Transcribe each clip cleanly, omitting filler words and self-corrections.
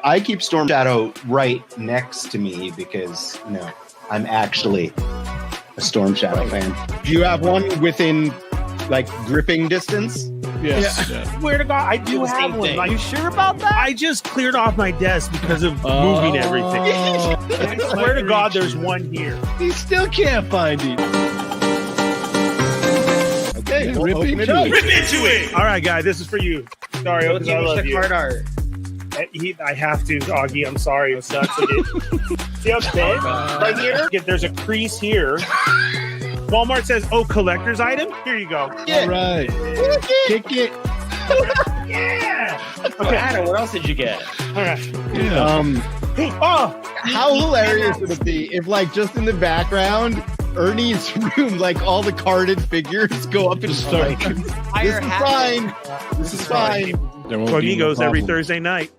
I keep Storm Shadow right next to me because, I'm actually a Storm Shadow fan. Do you have one within, like, gripping distance? Yes. Yeah. Swear to God, I do have one. Like, you sure about that? I just cleared off my desk because of moving everything. I swear to God, there's one here. He still can't find it. Okay, Rip open it into up. it. Rip into it! All right, guys, this is for you. Dario, because I love you. Card art. I have to, Augie. I'm sorry. It sucks. See how big? Right here? There's a crease here. Walmart says, "Oh, collector's item." Here you go. All right. Kick it. Yeah. Okay, Adam, what else did you get? All right. Yeah. Oh, How hilarious would it be if, like, just in the background, Ernie's room, like, all the carded figures go up and start. This is fine. This is fine. There won't be no Amigos every problem. Thursday night.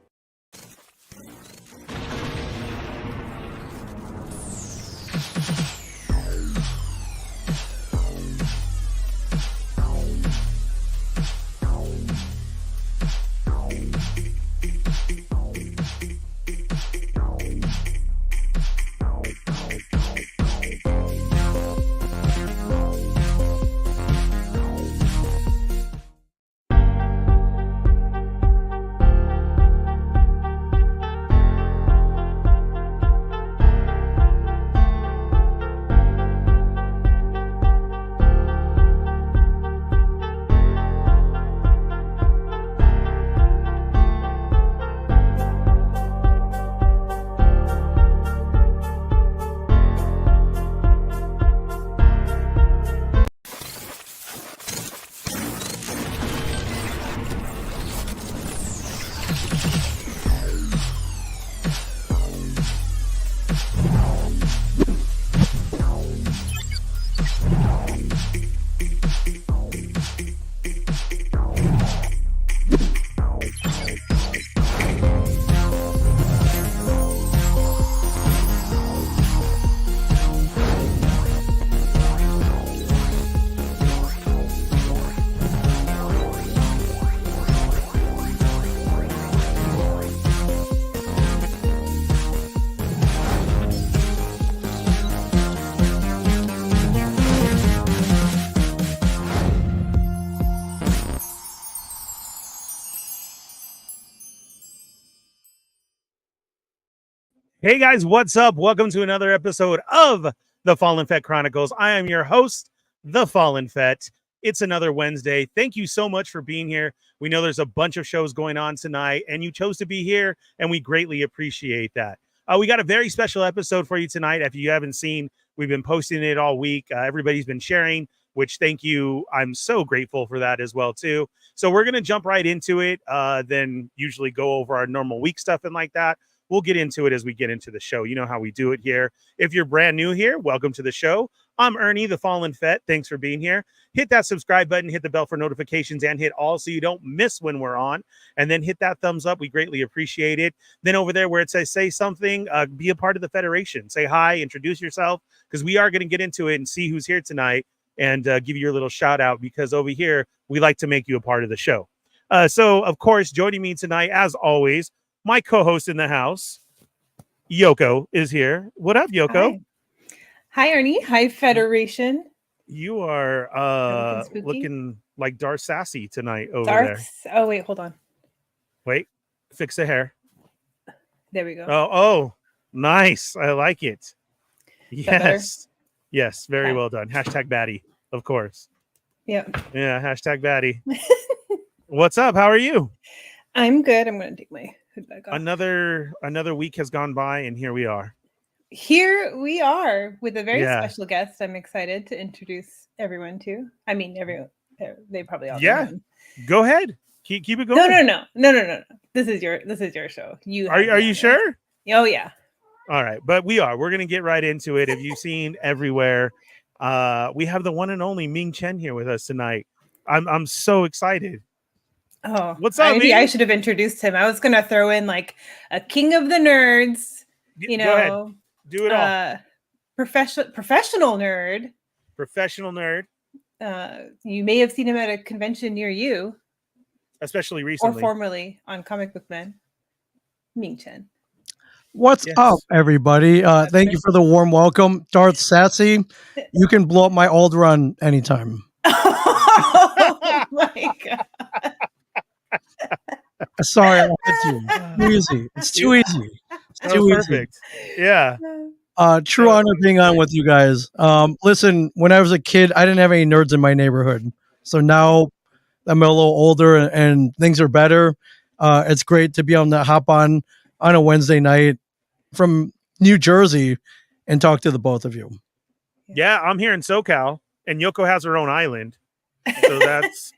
Hey guys, what's up? Welcome to another episode of the Fallen Fett Chronicles. I am your host, the Fallen Fett. It's another Wednesday. Thank you so much for being here. We know there's a bunch of shows going on tonight, and you chose to be here, and we greatly appreciate that. We got a very special episode for you tonight. If you haven't seen, we've been posting it all week. Everybody's been sharing, which thank you. I'm so grateful for that as well, too. So we're going to jump right into it, then usually go over our normal week stuff and like that. We'll get into it as we get into the show. You know how we do it here. If you're brand new here, welcome to the show. I'm Ernie, the Fallen Fett. Thanks for being here. Hit that subscribe button, hit the bell for notifications, and hit all so you don't miss when we're on. And then hit that thumbs up. We greatly appreciate it. Then over there where it says say something, be a part of the Federation. Say hi, introduce yourself, because we are going to get into it and see who's here tonight and give you your little shout out, because over here, we like to make you a part of the show. So, of course, joining me tonight, as always, my co-host in the house, YOKO, is here. What up, YOKO? Hi, Ernie. Hi, Federation. You are looking like Darth Sassy tonight over there. Oh, wait, hold on. Wait, fix the hair. There we go. Oh, nice. I like it. Yes. Yes, very well done. Hashtag baddie, of course. Yeah. Yeah, hashtag baddie. What's up? How are you? I'm good. I'm going to take my hood back off. Another week has gone by, and here we are. Here we are with a very special guest. I'm excited to introduce everyone to. I mean, everyone. They probably all. Yeah. Go ahead. Keep it going. No. This is your show. Are you sure? Oh yeah. All right, but we're gonna get right into it. Have you seen everywhere? We have the one and only Ming Chen here with us tonight. I'm so excited. Oh, what's up? Maybe I should have introduced him. I was gonna throw in like a king of the nerds. You know, go ahead. Do it all. Professional nerd. Professional nerd. You may have seen him at a convention near you, especially recently, or formerly on Comic Book Men. Ming Chen. What's up, everybody? Thank you for the warm welcome. Darth Sassy, you can blow up my old run anytime. Oh my god. Sorry, I had to. Too easy. It's too easy. It's too easy. Perfect. Yeah. True honor being on with you guys. Listen, when I was a kid, I didn't have any nerds in my neighborhood. So now I'm a little older and things are better. It's great to be able to hop on a Wednesday night from New Jersey and talk to the both of you. Yeah, I'm here in SoCal, and Yoko has her own island. So that's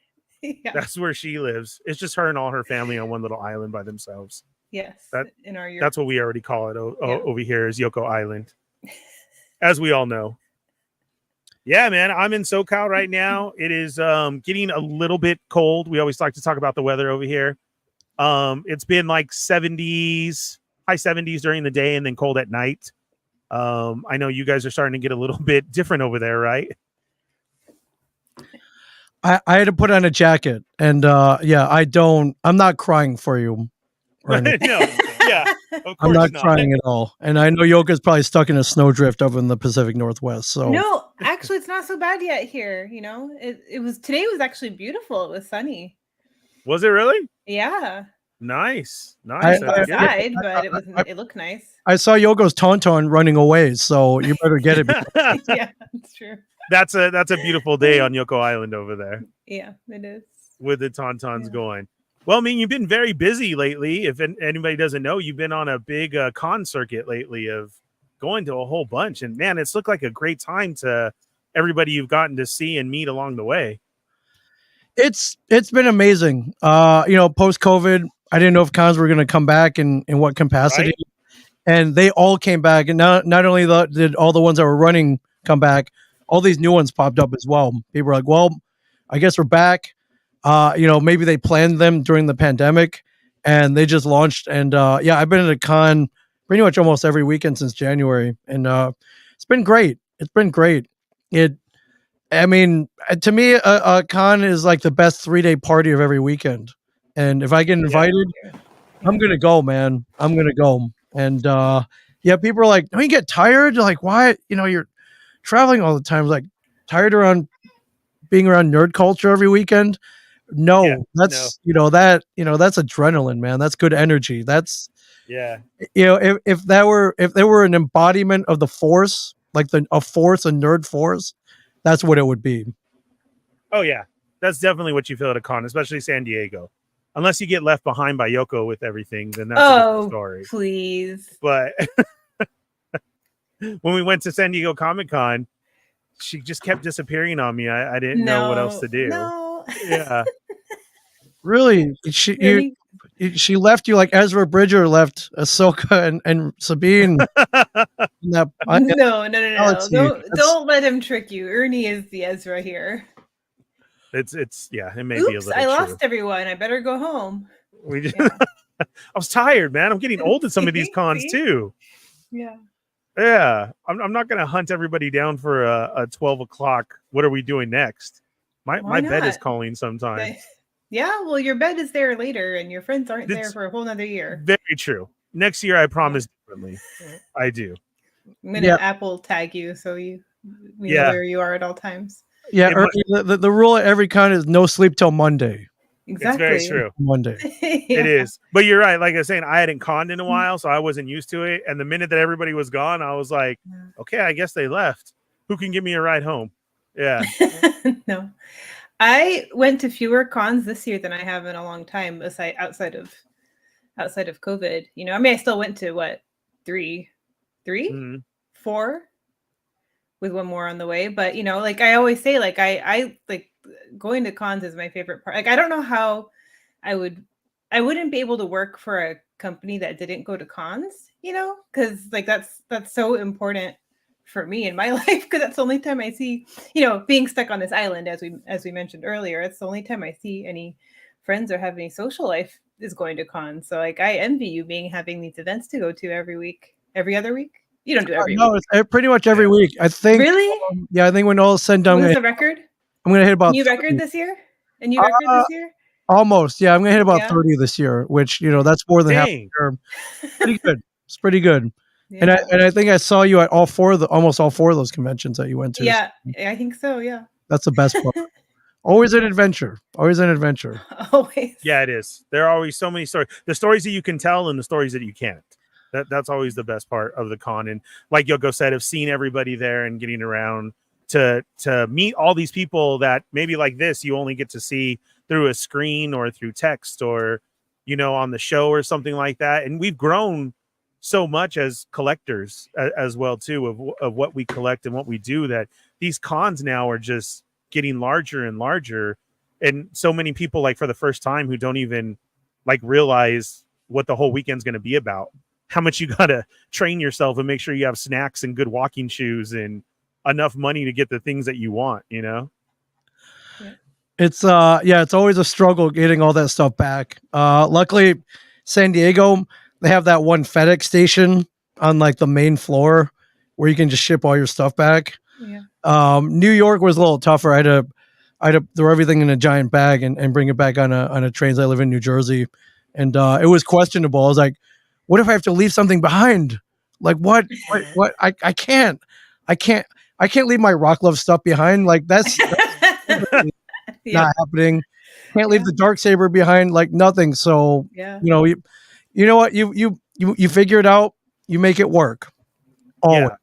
that's where she lives. It's just her and all her family on one little island by themselves. Yes. In our that's what we already call it over here is Yoko Island, as we all know. Yeah, man, I'm in SoCal right now. It is getting a little bit cold. We always like to talk about the weather over here. It's been like 70s, high 70s during the day and then cold at night. I know you guys are starting to get a little bit different over there, right? I had to put on a jacket and I'm not crying for you. No, yeah, of course I'm not crying at all. And I know Yoka's probably stuck in a snowdrift over in the Pacific Northwest. So no, actually it's not so bad yet here. You know, it was today was actually beautiful. It was sunny. Was it really? Yeah. Nice. Outside, but it looked nice. I saw Yoko's Tauntaun running away, so you better get it. Yeah, that's true. That's a beautiful day on Yoko Island over there. Yeah, it is. With the Tauntauns going. Well, I mean, you've been very busy lately. If anybody doesn't know, you've been on a big con circuit lately of going to a whole bunch. And man, it's looked like a great time to everybody you've gotten to see and meet along the way. It's been amazing. Post COVID, I didn't know if cons were going to come back and in what capacity. Right. And they all came back. And not only did all the ones that were running come back, all these new ones popped up as well. People were like, well, I guess we're back. Maybe they planned them during the pandemic and they just launched. And I've been at a con pretty much almost every weekend since January. And it's been great. It's been great. To me, a con is like the best 3-day party of every weekend. And if I get invited, I'm going to go, man. I'm going to go. And people are like, don't you get tired? You're like, why? You're traveling all the time. Like tired being around nerd culture every weekend. That's adrenaline, man. That's good energy. That's if there were an embodiment of the force, like a nerd force, that's what it would be. Oh yeah, that's definitely what you feel at a con, especially San Diego. Unless you get left behind by Yoko with everything, then that's a different story. Please. But when we went to San Diego Comic-Con, she just kept disappearing on me. I didn't know what else to do. No. Yeah. Really? She left you like Ezra Bridger left Ahsoka and Sabine. No. Don't let him trick you. Ernie is the Ezra here. It may be a little I lost everyone. I better go home. I was tired, man. I'm getting old at some of these cons too. Yeah. Yeah. I'm not gonna hunt everybody down for a 12 o'clock. What are we doing next? My bed is calling sometimes. Yeah, well, your bed is there later, and your friends aren't there for a whole nother year. Very true. Next year, I promise differently. I do. I'm gonna Apple tag you so we know where you are at all times. Yeah, the rule at every con is no sleep till Monday. Exactly. It's very true. Monday. It is. But you're right. Like I was saying, I hadn't conned in a while, so I wasn't used to it. And the minute that everybody was gone, I was like, okay, I guess they left. Who can give me a ride home? Yeah. No. I went to fewer cons this year than I have in a long time, outside of COVID. I still went to what, 3, 4, with one more on the way. But like I always say, like I like going to cons is my favorite part. Like I don't know how I wouldn't be able to work for a company that didn't go to cons, because like that's so important for me in my life, because that's the only time I see, being stuck on this island, as we mentioned earlier, it's the only time I see any friends or have any social life is going to cons. So like I envy you having these events to go to every other week. You don't do every week. No, it's pretty much every week. I think. Really? I think when all is said and done, what's the record? I'm gonna hit about new record this year. A new record this year? Almost. Yeah, I'm gonna hit about Yeah. 30 this year, which that's more than half the Dang. term. Pretty good. It's pretty good. Yeah. And I think I saw you at almost all four of those conventions that you went to. Yeah, I think so. Yeah. That's the best part. Always an adventure. Always an adventure. Always. Yeah, it is. There are always so many stories. The stories that you can tell and the stories that you can't. That's always the best part of the con. And like Yoko said, of seeing everybody there and getting around to meet all these people that maybe like this you only get to see through a screen or through text or on the show or something like that. And we've grown so much as collectors as well too of what we collect and what we do, that these cons now are just getting larger and larger, and so many people like for the first time who don't even like realize what the whole weekend's going to be about, how much you got to train yourself and make sure you have snacks and good walking shoes and enough money to get the things that you want. It's it's always a struggle getting all that stuff back. Luckily San Diego, they have that one FedEx station on like the main floor where you can just ship all your stuff back. Yeah. New York was a little tougher. I had to throw everything in a giant bag and bring it back on a train. I live in New Jersey, and it was questionable. I was like, what if I have to leave something behind? Like what? I can't leave my Rock Love stuff behind. Like that's not happening. Can't leave the Dark Saber behind. Like nothing. So you know what? You figure it out. You make it work. Always. Yeah,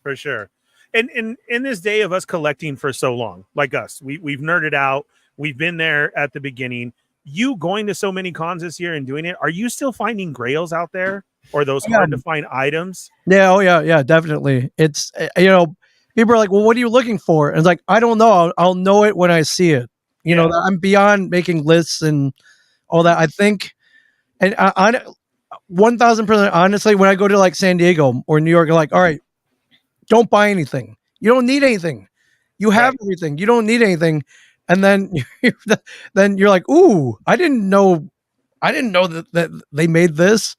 for sure. And in this day of us collecting for so long, like us, we've nerded out. We've been there at the beginning. You going to so many cons this year and doing it, are you still finding grails out there or those hard to find items? Yeah. Oh yeah, definitely. It's, people are like, well, what are you looking for? And it's like, I don't know. I'll know it when I see it. I'm beyond making lists and all that. I think, and I 1000% honestly, when I go to like San Diego or New York, I'm like, all right, don't buy anything. You don't need anything. You have everything. You don't need anything. And then you're like, ooh, I didn't know that they made this,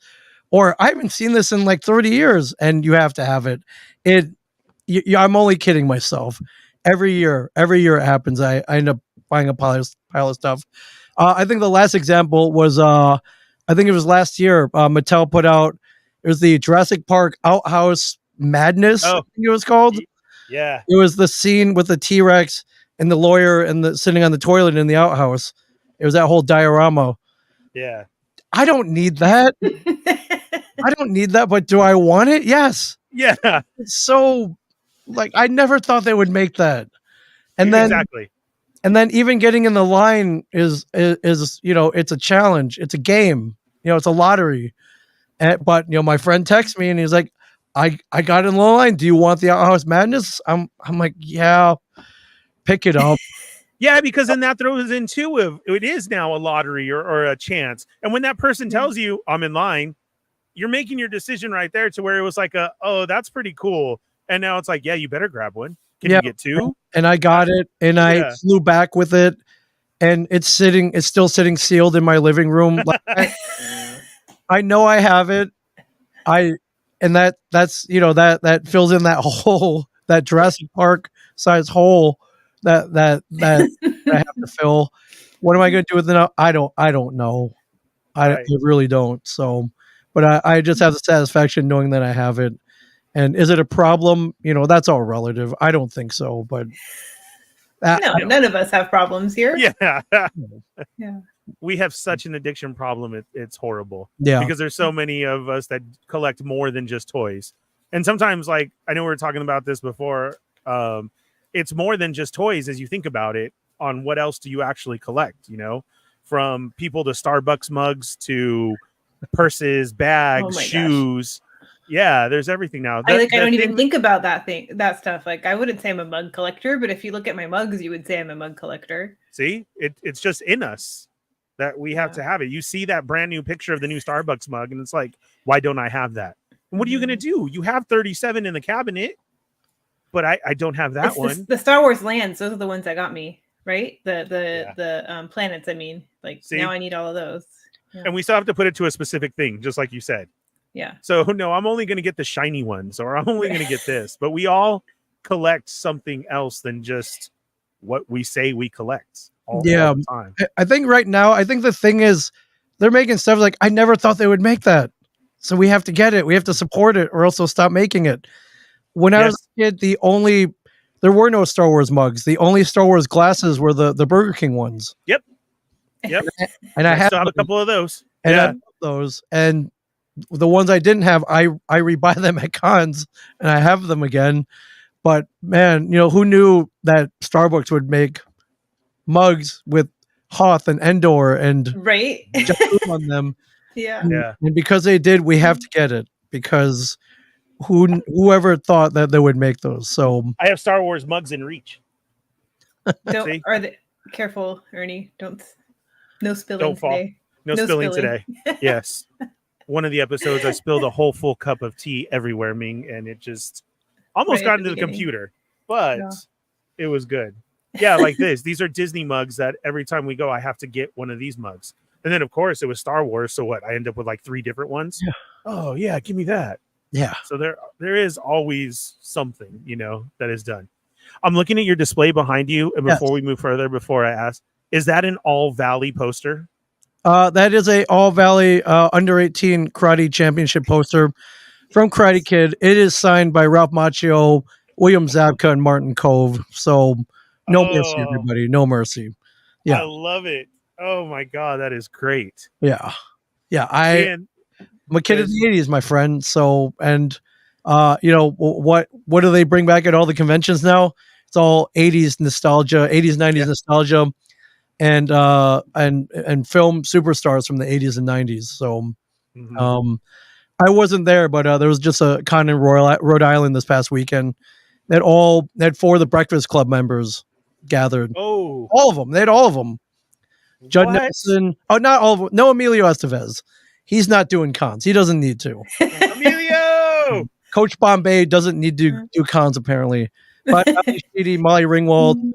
or I haven't seen this in like 30 years, and you have to have it. I'm only kidding myself. Every year it happens. I end up buying a pile of stuff. I think the last example was, I think it was last year, Mattel put out, it was the Jurassic Park Outhouse Madness, I think it was called. Yeah. It was the scene with the T-Rex and the lawyer and sitting on the toilet in the outhouse. It was that whole diorama. Yeah. I don't need that. I don't need that, but do I want it? Yes. Yeah. It's so, like, I never thought they would make that. And then exactly. And then even getting in the line is it's a challenge. It's a game. It's a lottery. But my friend texts me and he's like, I got in the line. Do you want the Outhouse Madness? I'm like, yeah, pick it up. Yeah, because then that throws in too of it is now a lottery or a chance. And when that person tells you I'm in line, you're making your decision right there to where it was like oh, that's pretty cool. And now it's like, yeah, you better grab one. Can you get two? And I got it, and I flew back with it, and it's still sitting sealed in my living room. Like, I know I have it. And that's that fills in that hole, that Jurassic Park size hole that I have to fill. What am I going to do with it? I don't know. I really don't. So, but I just have the satisfaction knowing that I have it. And is it a problem? That's all relative. I don't think so, but none of us have problems here. Yeah. Yeah. We have such an addiction problem. It's horrible. Yeah. Because there's so many of us that collect more than just toys. And sometimes, like, I know we were talking about this before. It's more than just toys as you think about it on what else do you actually collect, from people to Starbucks mugs to purses, bags, shoes. Gosh. Yeah, there's everything now. I don't even think about that stuff. Like, I wouldn't say I'm a mug collector, but if you look at my mugs, you would say I'm a mug collector. See, it's just in us that we have to have it. You see that brand new picture of the new Starbucks mug, and it's like, why don't I have that? And what are you going to do? You have 37 in the cabinet, but I don't have that one. The Star Wars lands, those are the ones that got me, right? The planets, I mean. Like, now I need all of those. Yeah. And we still have to put it to a specific thing, just like you said. Yeah. So no, I'm only going to get the shiny ones, or I'm only going to get this. But we all collect something else than just what we say we collect all the time. I think right now, I think the thing is they're making stuff like I never thought they would make that. So we have to get it. We have to support it or else they'll stop making it. When I was a kid, there were no Star Wars mugs. The only Star Wars glasses were the Burger King ones. Yep. And I still have a couple of those. And I love those. And the ones I didn't have, I rebuy them at cons and I have them again. But man, who knew that Starbucks would make mugs with Hoth and Endor and Jakku on them? And because they did, we have to get it because whoever thought that they would make those. So I have Star Wars mugs in reach. Careful, Ernie. No spilling Don't fall. today. No spilling today. Yes. One of the episodes I spilled a whole full cup of tea everywhere, Ming, and it just almost got into the computer. But it was good. Yeah, like this. These are Disney mugs that every time we go, I have to get one of these mugs. And then, of course, it was Star Wars. So what? I end up with like 3 different ones. Yeah. Oh, yeah. Give me that. Yeah. So there is always something, that is done. I'm looking at your display behind you. And before we move further, before I ask, is that an All Valley poster? That is a All Valley under 18 karate championship poster from Karate Kid. It is signed by Ralph Macchio, William Zabka, and Martin Cove. So no mercy, everybody. No mercy. Yeah. I love it. Oh my God, that is great. Yeah. Yeah. I'm a kid of the 80s, my friend. So, and what do they bring back at all the conventions now? It's all 80s nostalgia, 80s, 90s nostalgia, and film superstars from the 80s and 90s. So I wasn't there, but there was just a con in Rhode Island this past weekend that had 4 of the Breakfast Club members gathered. Oh, all of them. They had all of them. Judd Nelson. Oh, not all of them. No, Emilio Estevez. He's not doing cons. He doesn't need to. Emilio! Coach Bombay doesn't need to do cons, apparently. But Sheedy, Molly Ringwald,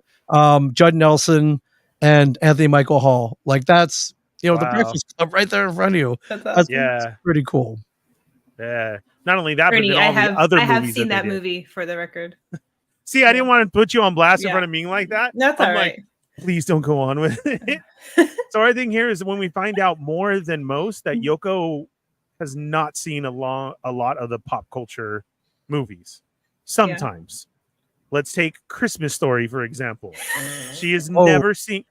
Judd Nelson, and Anthony Michael Hall. Like, that's, the Breakfast Club right there in front of you. That's pretty cool. Yeah. Not only that, Ernie, but then all the other movies. I have seen that movie, for the record. See, I didn't want to put you on blast in front of me like that. That's all right. Like, please don't go on with it. So our thing here is when we find out more than most that Yoko has not seen a lot of the pop culture movies. Sometimes. Let's take Christmas Story, for example. She has never seen.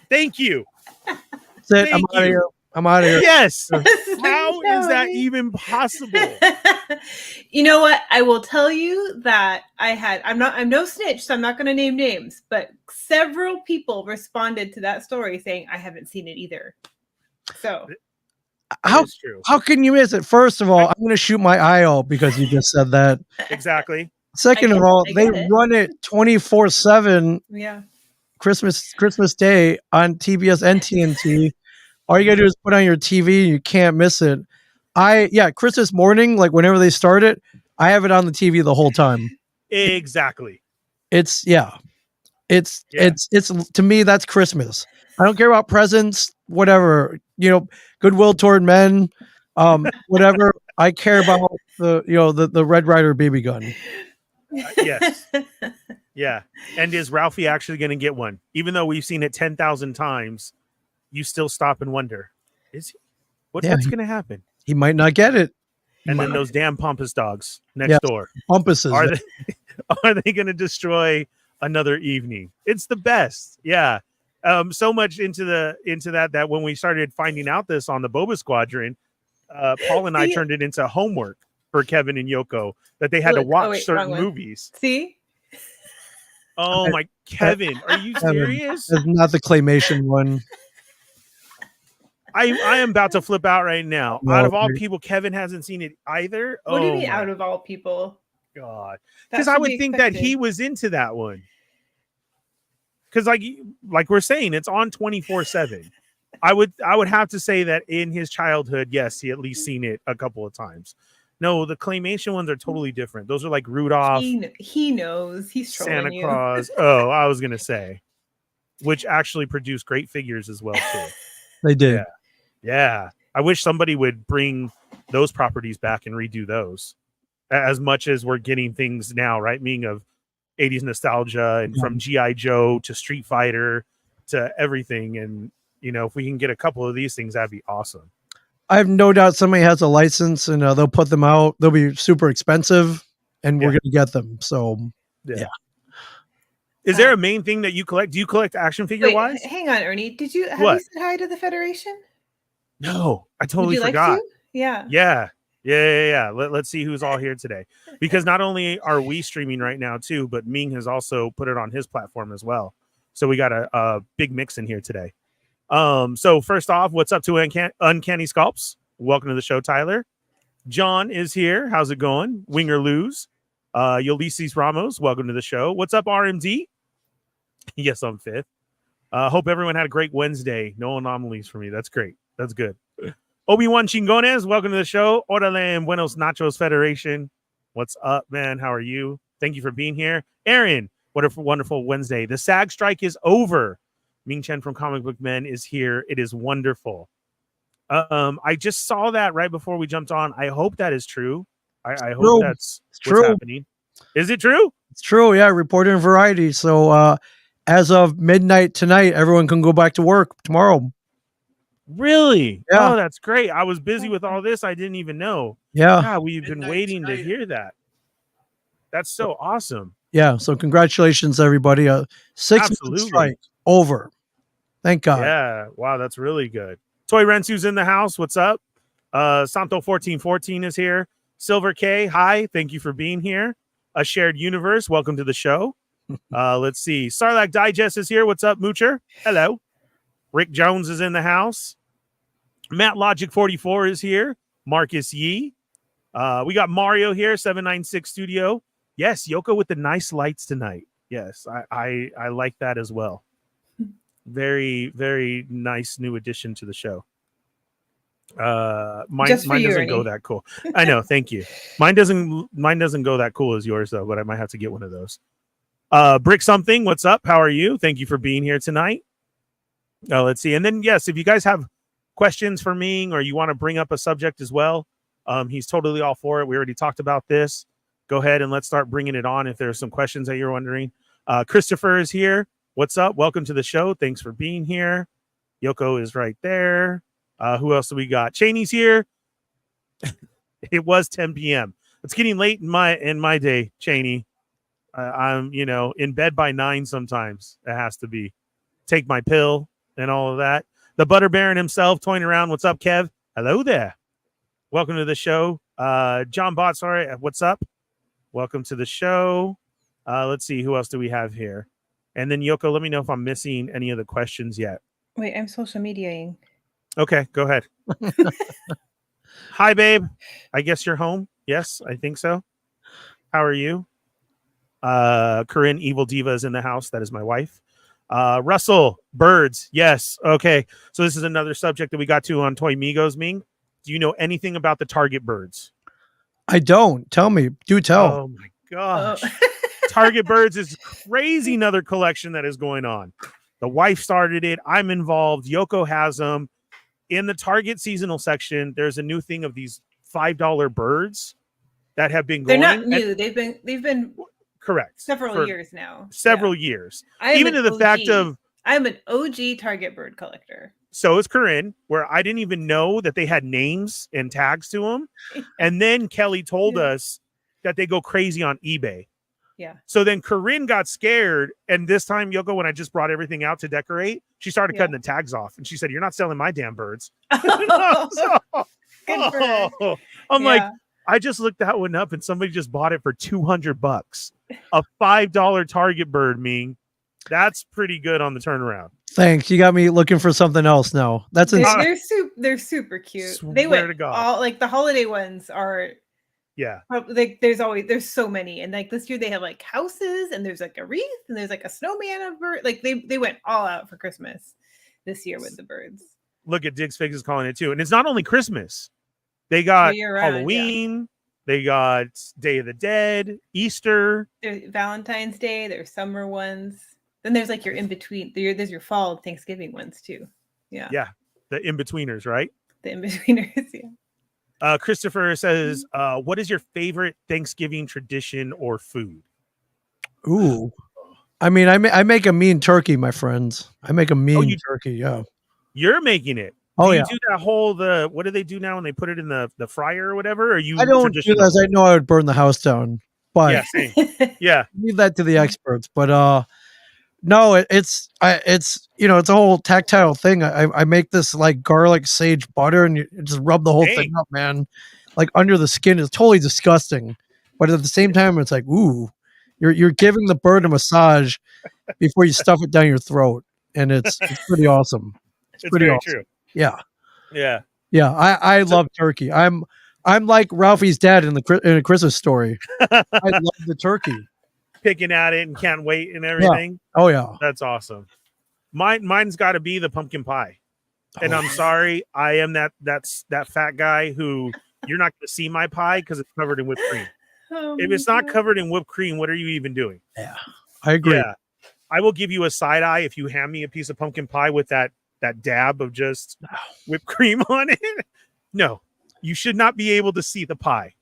Thank you. That's it. I'm out of here. Yes. How is that even possible? You know what? I will tell you that I'm no snitch, so I'm not going to name names, but several people responded to that story saying, I haven't seen it either. So how can you miss it? First of all, I'm going to shoot my eye out because you just said that. Exactly. Second of all, they run it 24/7. Yeah. Christmas Day on TBS and TNT. All you gotta do is put on your TV and you can't miss it. Christmas morning, like whenever they start it, I have it on the TV the whole time. Exactly. It's to me, that's Christmas. I don't care about presents, whatever, goodwill toward men, whatever. I care about the Red Ryder BB gun. Yes. Yeah. And is Ralphie actually going to get one? Even though we've seen it 10,000 times, you still stop and wonder, is he? What's going to happen? He might not get it. And then those damn pompous dogs next door. Pompuses. Are they going to destroy another evening? It's the best. Yeah. So much into that when we started finding out this on the Boba Squadron, Paul and I turned it into homework for Kevin and Yoko that they had to watch certain movies. See? Oh my, Kevin, are you serious? That's not the claymation one. I am about to flip out right now. Out of all people, Kevin hasn't seen it either. What do you mean out of all people? God, because I would think that he was into that one. Because like we're saying, it's on 24/7. I would have to say that in his childhood, yes, he at least seen it a couple of times. No, the claymation ones are totally different. Those are like Rudolph. He knows. He's trolling Santa Claus. Oh, I was gonna say, which actually produced great figures as well too. They did. Yeah. I wish somebody would bring those properties back and redo those. As much as we're getting things now, right? Meaning of 80s nostalgia, and from GI Joe to Street Fighter to everything. And if we can get a couple of these things, that'd be awesome. I have no doubt somebody has a license and they'll put them out. They'll be super expensive, and we're going to get them. So, yeah. Is there a main thing that you collect? Do you collect action figure wise? Hang on, Ernie. Have you said hi to the Federation? No, I totally Would you forgot. Like to? Yeah. Let's see who's all here today, because not only are we streaming right now too, but Ming has also put it on his platform as well. So we got a big mix in here today. So first off, what's up to Uncanny Sculpts? Welcome to the show, Tyler. John is here. How's it going? Wing or lose. Ulysses Ramos, welcome to the show. What's up, RMD? Yes, I'm fifth. Hope everyone had a great Wednesday. No anomalies for me. That's great. That's good. Obi-Wan Chingones, welcome to the show. Orale Buenos Nachos Federation. What's up, man? How are you? Thank you for being here. Aaron, what a wonderful Wednesday. The SAG strike is over. Ming Chen from Comic Book Men is here. It is wonderful. I just saw that right before we jumped on. I hope that is true. I hope that's what's happening. Is it true? It's true. Yeah. Reported in Variety. So as of midnight tonight, everyone can go back to work tomorrow. Really? Yeah. Oh, that's great. I was busy with all this. I didn't even know. Yeah. God, we've been waiting to hear that. That's so awesome. Yeah. So congratulations, everybody. 6-month strike over. Thank God. Yeah. Wow. That's really good. Toy Rensu's in the house. What's up? Santo1414 is here. Silver K, hi. Thank you for being here. A Shared Universe, welcome to the show. Let's see. Sarlacc Digest is here. What's up, Moocher? Hello. Rick Jones is in the house. Matt Logic 44 is here. Marcus Yee. We got Mario here, 796 Studio. Yes, Yoko with the nice lights tonight. Yes, I like that as well. Very, very nice new addition to the show. Mine doesn't go that cool. I know, thank you. Mine doesn't go that cool as yours though, but I might have to get one of those. Brick Something, what's up? How are you? Thank you for being here tonight. Let's see. And then yes, if you guys have questions for Ming or you want to bring up a subject as well, he's totally all for it. We already talked about this. Go ahead and let's start bringing it on if there's some questions that you're wondering. Christopher is here. What's up? Welcome to the show. Thanks for being here. Yoko is right there. Who else do we got? Cheney's here. It was 10 p.m. It's getting late in my day, Cheney. I'm in bed by 9 sometimes. It has to be. Take my pill and all of that. The Butter Baron himself toying around. What's up, Kev? Hello there. Welcome to the show. John Bott, sorry. What's up? Welcome to the show. Let's see. Who else do we have here? And then Yoko, let me know if I'm missing any of the questions yet. Wait, I'm social mediaing. Okay, go ahead. Hi, babe. I guess you're home. Yes, I think so. How are you? Corinne Evil Diva is in the house. That is my wife. Russell, birds. Yes. Okay. So this is another subject that we got to on Toy Migos, Ming. Do you know anything about the Target birds? I don't. Tell me. Do tell. Oh, my gosh. Target birds is crazy. Another collection that is going on. The wife started it. I'm involved. Yoko has them. In the Target seasonal section, there's a new thing of these $5 birds that have been going. They're not new. They've been correct several years now. Several years. Even to the fact of I'm an OG Target bird collector. So is Corinne, where I didn't even know that they had names and tags to them. And then Kelly told us that they go crazy on eBay. Yeah. So then Corinne got scared. And this time, Yoko, when I just brought everything out to decorate, she started cutting the tags off. And she said, "You're not selling my damn birds." I'm like, I just looked that one up and somebody just bought it for $200. A $5 Target bird, Ming. That's pretty good on the turnaround. Thanks. You got me looking for something else now. That's they're super cute. They went all like the holiday ones are. Yeah. Like there's so many. And like this year they have like houses and there's like a wreath and there's like a snowman of bird. Like they went all out for Christmas this year with the birds. Look at Diggs Figs is calling it too. And it's not only Christmas. They got Halloween. They got Day of the Dead, Easter. There's Valentine's Day. There's summer ones. Then there's like your in-between. There's your fall and Thanksgiving ones too. Yeah. Yeah. The in-betweeners, right? The in-betweeners, yeah. Christopher says, what is your favorite Thanksgiving tradition or food? Ooh. I mean, I make a mean turkey, my friends. I make a mean you- turkey. Yeah. You're making it. Oh do you yeah. do that whole what do they do now when they put it in the fryer or whatever? Or are you I don't do traditional? that. I know I would burn the house down, but Yeah, same. Yeah. leave that to the experts. But no, it's it's a whole tactile thing. I make this like garlic sage butter, and you just rub the whole thing up, man. Like under the skin is totally disgusting, but at the same time, it's like, ooh, you're giving the bird a massage before you stuff it down your throat, and it's pretty awesome. It's pretty very awesome. true. Yeah, Yeah. yeah. I love turkey. I'm like Ralphie's dad in a Christmas Story. I love the turkey. Picking at it and can't wait and everything. Yeah. Oh yeah, that's awesome. Mine's got to be the pumpkin pie. And I'm sorry, I am that fat guy who you're not going to see my pie because it's covered in whipped cream. If it's not covered in whipped cream, what are you even doing? Yeah, I agree. Yeah, I will give you a side eye if you hand me a piece of pumpkin pie with that dab of just whipped cream on it. No, you should not be able to see the pie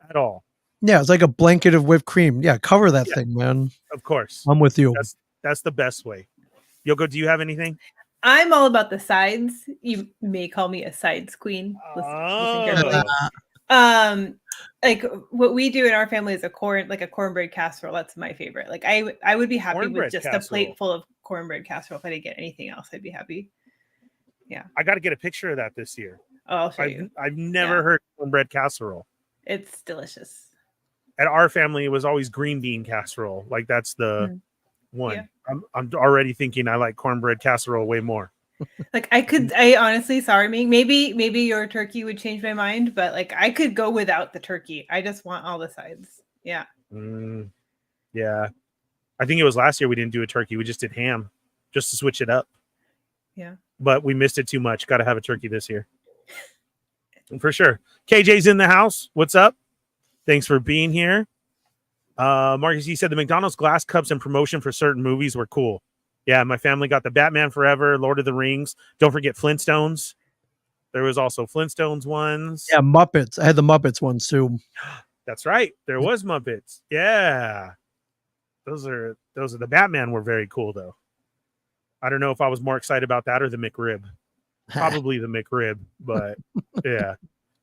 at all. Yeah, it's like a blanket of whipped cream. Yeah, cover that thing, man. Of course. I'm with you. That's the best way. Yoko, do you have anything? I'm all about the sides. You may call me a sides queen. Listen carefully. Like what we do in our family is a cornbread casserole. That's my favorite. Like I would be happy with just a plate full of cornbread casserole. If I didn't get anything else, I'd be happy. Yeah. I got to get a picture of that this year. Oh, I'll show you. I've never heard cornbread casserole. It's delicious. At our family, it was always green bean casserole. Like that's the one. Yeah. I'm already thinking I like cornbread casserole way more. Like I honestly, sorry, Ming, maybe your turkey would change my mind, but like I could go without the turkey. I just want all the sides. Yeah. Yeah. I think it was last year we didn't do a turkey. We just did ham just to switch it up. Yeah. But we missed it too much. Got to have a turkey this year. For sure. KJ's in the house. What's up? Thanks for being here. Marcus, he said the McDonald's glass cups in promotion for certain movies were cool. Yeah, my family got the Batman Forever, Lord of the Rings. Don't forget Flintstones. There was also Flintstones ones. Yeah, Muppets. I had the Muppets ones too. That's right. There was Muppets. Yeah. Those are the Batman were very cool though. I don't know if I was more excited about that or the McRib. Probably the McRib, but yeah.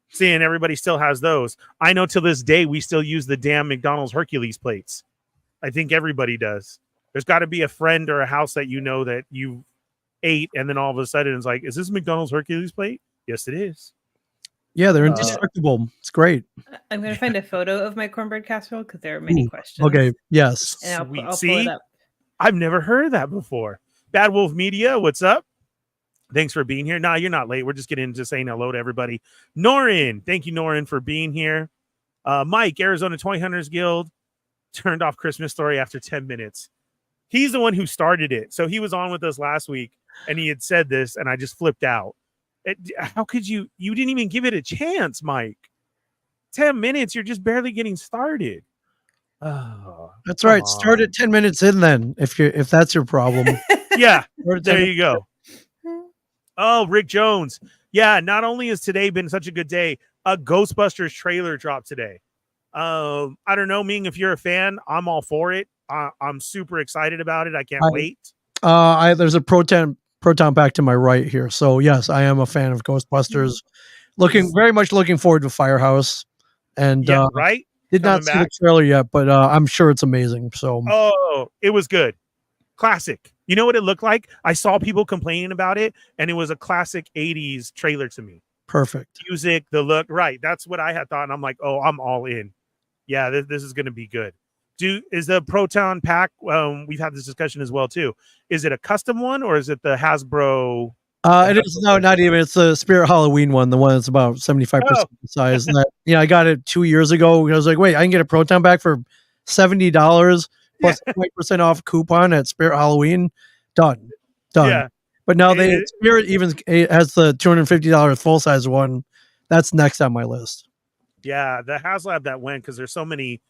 Seeing everybody still has those. I know to this day we still use the damn McDonald's Hercules plates. I think everybody does. There's got to be a friend or a house that you know that you ate and then all of a sudden it's like, is this McDonald's Hercules plate? Yes, it is. Yeah, they're indestructible. It's great. I'm going to find a photo of my cornbread casserole because there are many questions. Okay, yes. And I'll pull See, it up. I've never heard of that before. Bad Wolf Media, what's up? Thanks for being here. Nah, you're not late. We're just getting into saying hello to everybody. Norin, thank you, Norin, for being here. Mike, Arizona Toy Hunters Guild, turned off Christmas Story after 10 minutes. He's the one who started it. So he was on with us last week, and he had said this, and I just flipped out. How could you didn't even give it a chance, Mike. 10 minutes, you're just barely getting started. Oh, that's right. Start at 10 minutes in then, if that's your problem. Yeah, there you go. Oh, Rick Jones. Yeah, not only has today been such a good day, a Ghostbusters trailer dropped today. I don't know, Ming, if you're a fan, I'm all for it. I'm super excited about it. I can't wait. There's a proton pack to my right here. So yes, I am a fan of Ghostbusters. Very much looking forward to Firehouse. And right? Did not see the trailer yet, but I'm sure it's amazing. So it was good. Classic. You know what it looked like? I saw people complaining about it, and it was a classic 80s trailer to me. Perfect. Music, the look, right. That's what I had thought. And I'm like, oh, I'm all in. Yeah, this is going to be good. Is the Proton pack, we've had this discussion as well, too. Is it a custom one, or is it the Hasbro? It is not even. It's the Spirit Halloween one, the one that's about 75% the size. And I got it 2 years ago. I was like, wait, I can get a Proton pack for $70 plus 20% off coupon at Spirit Halloween. Done. Yeah. But now Spirit even has the $250 full size one. That's next on my list. Yeah, the HasLab that went, because there's so many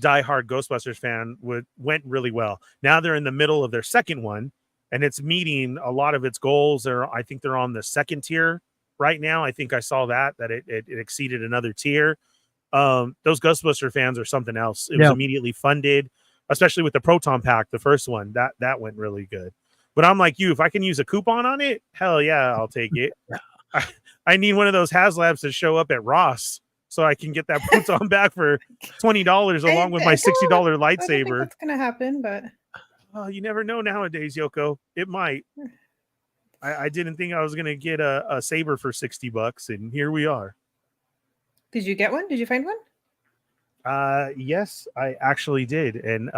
diehard Ghostbusters fan, went really well. Now they're in the middle of their second one, and it's meeting a lot of its goals. I think they're on the second tier right now. I think I saw that it exceeded another tier. Those Ghostbuster fans are something else. It was immediately funded. especially with the Proton Pack, the first one. That went really good. But I'm like you, if I can use a coupon on it, hell yeah, I'll take it. I need one of those HasLabs to show up at Ross so I can get that Proton back for $20 along with my $60 I don't think lightsaber. that's gonna happen, but You never know nowadays, Yoko. It might. I didn't think I was gonna get a saber for $60, and here we are. did you get one? Did you find one? Yes, I actually did, and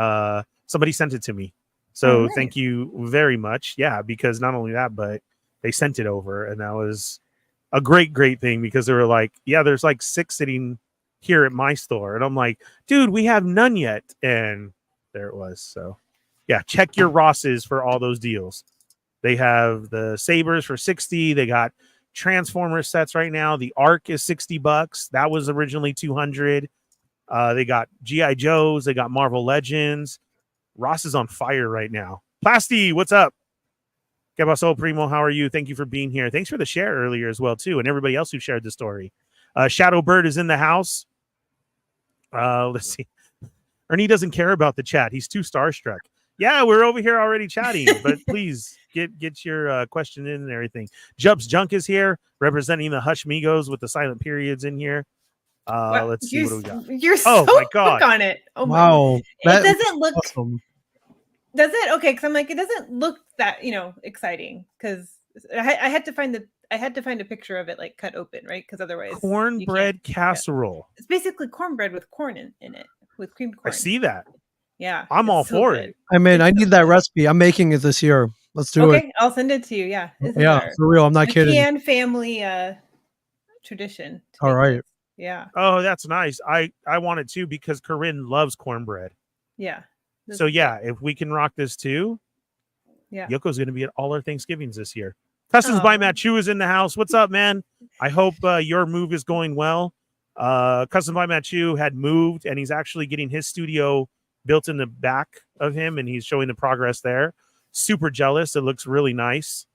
somebody sent it to me. So nice. Thank you very much. Yeah, because not only that, but they sent it over, and that was a great thing because they were like, yeah, there's like 6 sitting here at my store, and I'm like, dude, we have none yet, and there it was. So yeah, check your Rosses for all those deals. They have the sabers for 60. They got Transformer sets right now. The Arc is $60. That was originally 200. They got GI Joes. They got Marvel Legends. Ross is on fire right now. Plasty, what's up? Que paso, primo? How are you? Thank you for being here. Thanks for the share earlier as well too, and everybody else who shared the story. Shadowbird is in the house. Let's see. Ernie doesn't care about the chat. He's too starstruck. Yeah, we're over here already chatting, but please get your question in and everything. Jubs Junk is here, representing the Hush Migos with the silent periods in here. Let's see what do we got. You're so my God. quick on it. Oh my Wow. God. It doesn't look. Awesome. Does it? Okay, because I'm like, it doesn't look that exciting. Because I had to find a picture of it like cut open, right? Because otherwise, Cornbread casserole. It's basically cornbread with corn in it, with creamed corn. I see that. Yeah, I'm all so for good. it. I mean, It's I so need that good. recipe. I'm making it this year. Let's do it. Okay, I'll send it to you. Yeah, this is Yeah, our for real. I'm not kidding. McCann family tradition. to All make right. this. Yeah, Oh, that's nice. I want it too because Corinne loves cornbread. yeah. This So is yeah, if we can rock this too, Yeah. Yoko's going to be at all our Thanksgivings this year. Customs by Aw. Matt Chu is in the house. What's up, man? I hope your move is going well. Customs by Matt Chu had moved, and he's actually getting his studio built in the back of him, and he's showing the progress there. Super jealous. It looks really nice.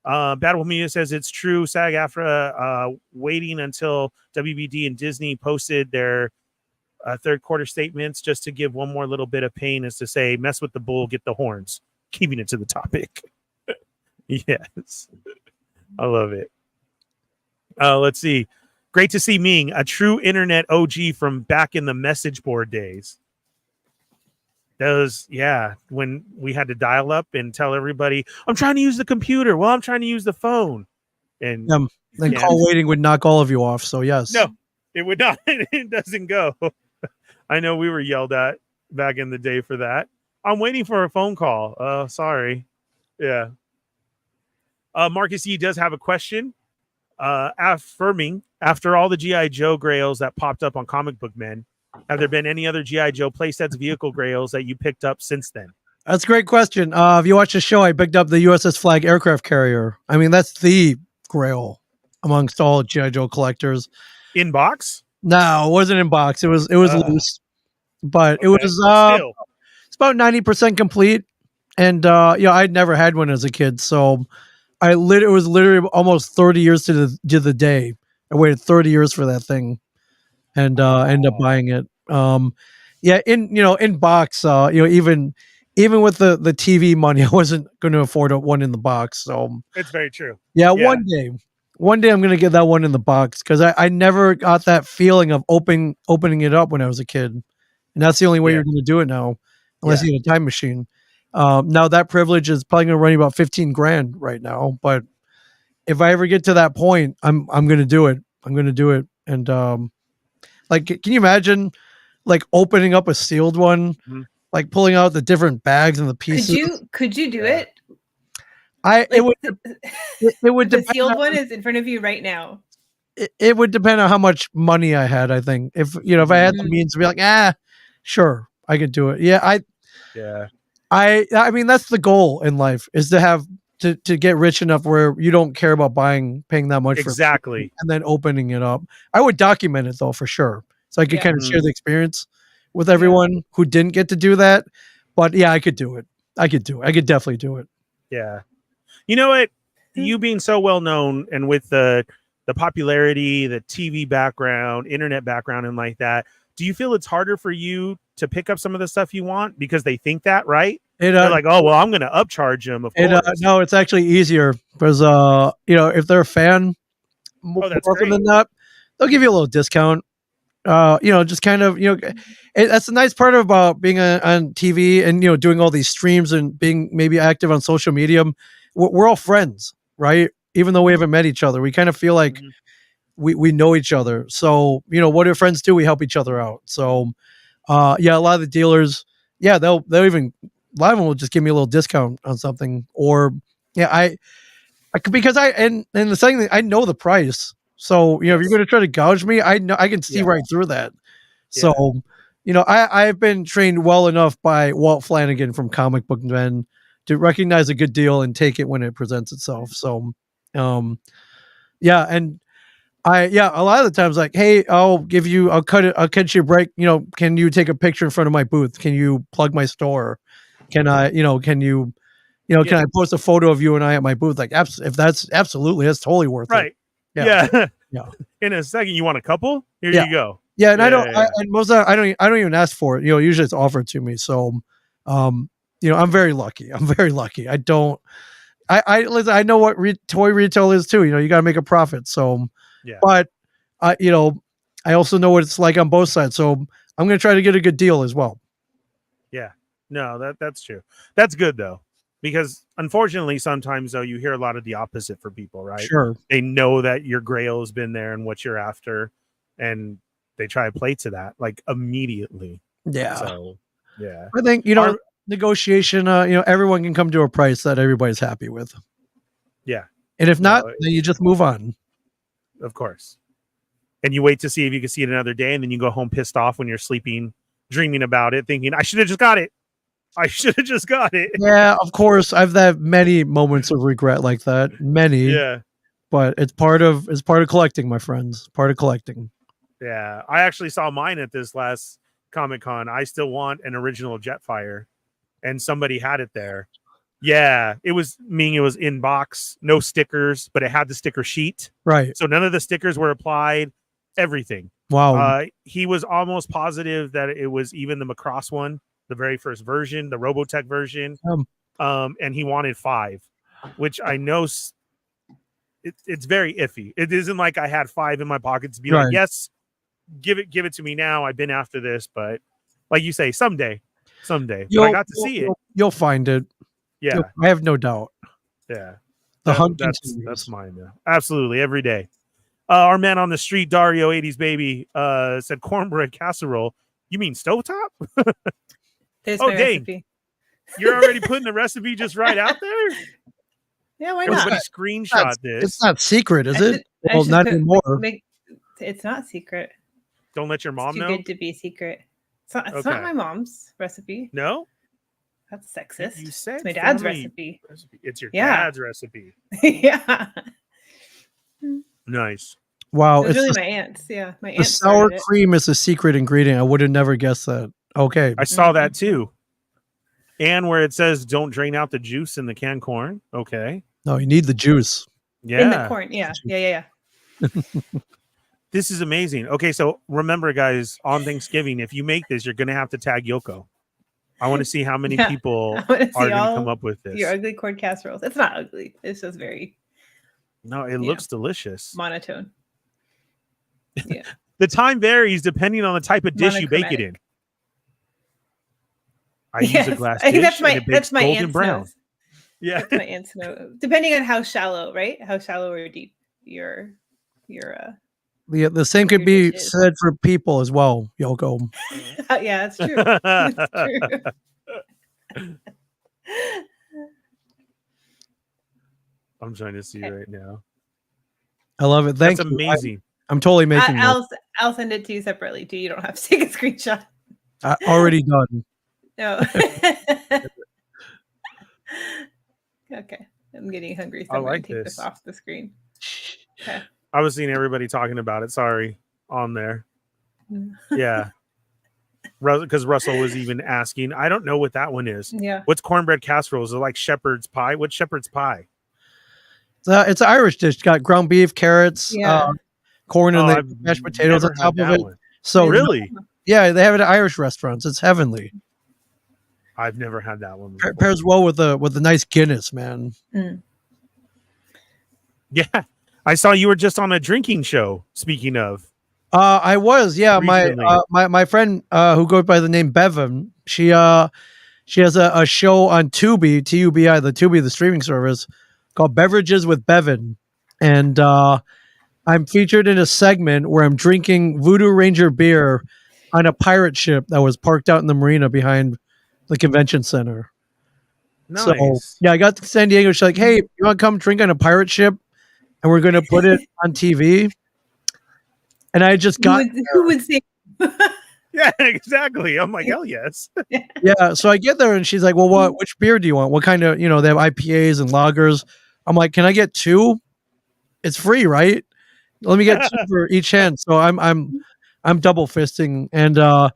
Battle Media says it's true. SAG-AFTRA waiting until WBD and Disney posted their third quarter statements just to give one more little bit of pain is to say, mess with the bull, get the horns. Keeping it to the topic. Yes. I love it. Let's see. Great to see Ming, a true internet OG from back in the message board days. Those, yeah, when we had to dial up and tell everybody, I'm trying to use the computer. Well, I'm trying to use the phone. And Then yeah. call waiting would knock all of you off. So yes. No, it would not. It doesn't go. I know we were yelled at back in the day for that. I'm waiting for a phone call. Sorry. Yeah. Marcus E does have a question. Affirming, after all the G.I. Joe grails that popped up on Comic Book Men, have there been any other G.I. Joe playsets vehicle grails that you picked up since then? That's a great question. If you watch the show, I picked up the USS Flag aircraft carrier. I mean, that's the grail amongst all G.I. Joe collectors. In box? No, it wasn't in box. It was loose, but it was Still. it's about 90% complete. And I'd never had one as a kid, so it was literally almost 30 years to the day. I waited 30 years for that thing, and ended up buying it. In box, even with the TV money, I wasn't going to afford one in the box. So It's very true. yeah, Yeah. one day I'm going to get that one in the box because I never got that feeling of opening it up when I was a kid, and that's the only way Yeah. you're going to do it now, unless Yeah. you have a time machine. Now that privilege is probably going to run you about 15 grand right now, but if I ever get to that point, I'm going to do it. I'm going to do it. And can you imagine like opening up a sealed one, Mhm. like pulling out the different bags and the pieces? Could you do Yeah. it? It would The depend sealed on, one is in front of you right now. it would depend on how much money I had. I think if I had the means to be like, sure, I could do it. Yeah, Yeah. I mean that's the goal in life is to have to get rich enough where you don't care about paying that much Exactly. for and then opening it up. I would document it though for sure, so I could Yeah. kind of share the experience with everyone who didn't get to do that. But yeah, I could do it. I could definitely do it. Yeah. You know what? You being so well known and with the popularity, the TV background, internet background, and like that, do you feel it's harder for you to pick up some of the stuff you want because they think that, right? It, They're like, oh, well, I'm going to upcharge them. Of course. No, it's actually easier because, if they're a fan, more that's often great. than not, they'll give you a little discount. Just kind of, that's the nice part about being on TV and, doing all these streams and being maybe active on social media. We're all friends, right? Even though we haven't met each other, we kind of feel like we know each other. So, what do friends do? We help each other out. So, a lot of the dealers, they'll even, a lot of them will just give me a little discount on something, or I could, because and the second thing, I know the price. So, if you're going to try to gouge me, I know I can see right through that. So, I've been trained well enough by Walt Flanagan from Comic Book Men to recognize a good deal and take it when it presents itself. So, and a lot of the times, like, hey, I'll cut you a break. Can you take a picture in front of my booth? Can you plug my store? Can I, can you, can I post a photo of you and I at my booth? Like, if that's absolutely, that's totally worth it. Yeah. In a second, you want a couple? Here you go. Yeah, and and most of the time, I don't even ask for it. Usually it's offered to me. So, I'm very lucky. I don't. Listen, I know what toy retail is too. You got to make a profit. So, but I also know what it's like on both sides. So I'm going to try to get a good deal as well. Yeah, no, that's true. That's good though, because unfortunately, sometimes though you hear a lot of the opposite for people, right? Sure. They know that your grail has been there and what you're after, and they try to play to that like immediately. Yeah. So I think negotiation. Everyone can come to a price that everybody's happy with. Yeah. And if not, then you just move on. Of course. And you wait to see if you can see it another day, and then you go home pissed off when you're sleeping, dreaming about it, thinking, I should have just got it. Yeah, of course. I've had many moments of regret like that. Many. Yeah. But it's part of collecting, my friends. Part of collecting. Yeah. I actually saw mine at this last Comic-Con. I still want an original Jetfire, and somebody had it there. Yeah, it was in box, no stickers, but it had the sticker sheet. Right. So none of the stickers were applied, everything. Wow. He was almost positive that it was even the Macross one, the very first version, the Robotech version. And he wanted 5, which I know it's very iffy. It isn't like I had 5 in my pocket to be like, yes, give it to me now. I've been after this, but like you say, someday. But I got to see it. You'll find it. Yeah, I have no doubt. Yeah, the hunt that's mine now. Absolutely, every day. Our man on the street, Dario 80s baby, said cornbread casserole. You mean stovetop? There's my dang. recipe. You're already putting the recipe just right out there? Yeah, why not? Everybody screenshot this. It's not secret, is it? Well, not anymore. It's not secret. Don't let your mom it's know? Too good to be secret. It's not my mom's recipe. No? That's sexist. You said it's my dad's recipe. It's your dad's recipe. Yeah. Nice. Wow. It's really my aunt's. Yeah. My aunt. The sour cream is a secret ingredient. I would have never guessed that. Okay. I saw that too. And where it says don't drain out the juice in the canned corn. Okay. No, you need the juice. Yeah. In the corn. Yeah. Yeah. This is amazing. Okay, so remember, guys, on Thanksgiving, if you make this, you're going to have to tag Yoko. I want to see how many people are going to come up with this. Your ugly corn casseroles. It's not ugly. It's just very. No, it looks delicious. Monotone. Yeah. The time varies depending on the type of dish you bake it in. I use a glass dish. That's my golden aunt's brown. nose. Yeah. That's my aunt's nose. Depending on how shallow, right? How shallow or deep your the same could be said for people as well, Yoko. Yeah, that's true. That's true. I'm trying to see right now. I love it. Thanks. That's amazing. I'm totally making I'll send it to you separately too. You don't have to take a screenshot. Already done. No. Okay. I'm getting hungry, so I'm going to take this off the screen. Okay. I was seeing everybody talking about it. Sorry, on there. Yeah. Because Russell was even asking. I don't know what that one is. Yeah. What's cornbread casserole? Is it like shepherd's pie? What's shepherd's pie? It's an Irish dish. It's got ground beef, carrots, corn, and then mashed potatoes on top of it. One. So really, Yeah, they have it at Irish restaurants. It's heavenly. I've never had that one before. Pairs well with a nice Guinness, man. Mm. Yeah, I saw you were just on a drinking show. Speaking of, I was, yeah. Recently. My friend who goes by the name Bevan, she has a show on Tubi, Tubi, the streaming service, called Beverages with Bevan, and I'm featured in a segment where I'm drinking Voodoo Ranger beer on a pirate ship that was parked out in the marina behind the convention center. nice. So yeah, I got to San Diego. She's like, "Hey, you want to come drink on a pirate ship, and we're going to put it on TV?" And I just got Who would say? Yeah, exactly. I'm like, hell yes. yeah. So I get there, and she's like, "Well, which beer do you want? What kind of, they have IPAs and lagers." I'm like, "Can I get two? It's free, right? Let me get two for each hand." So I'm double fisting, and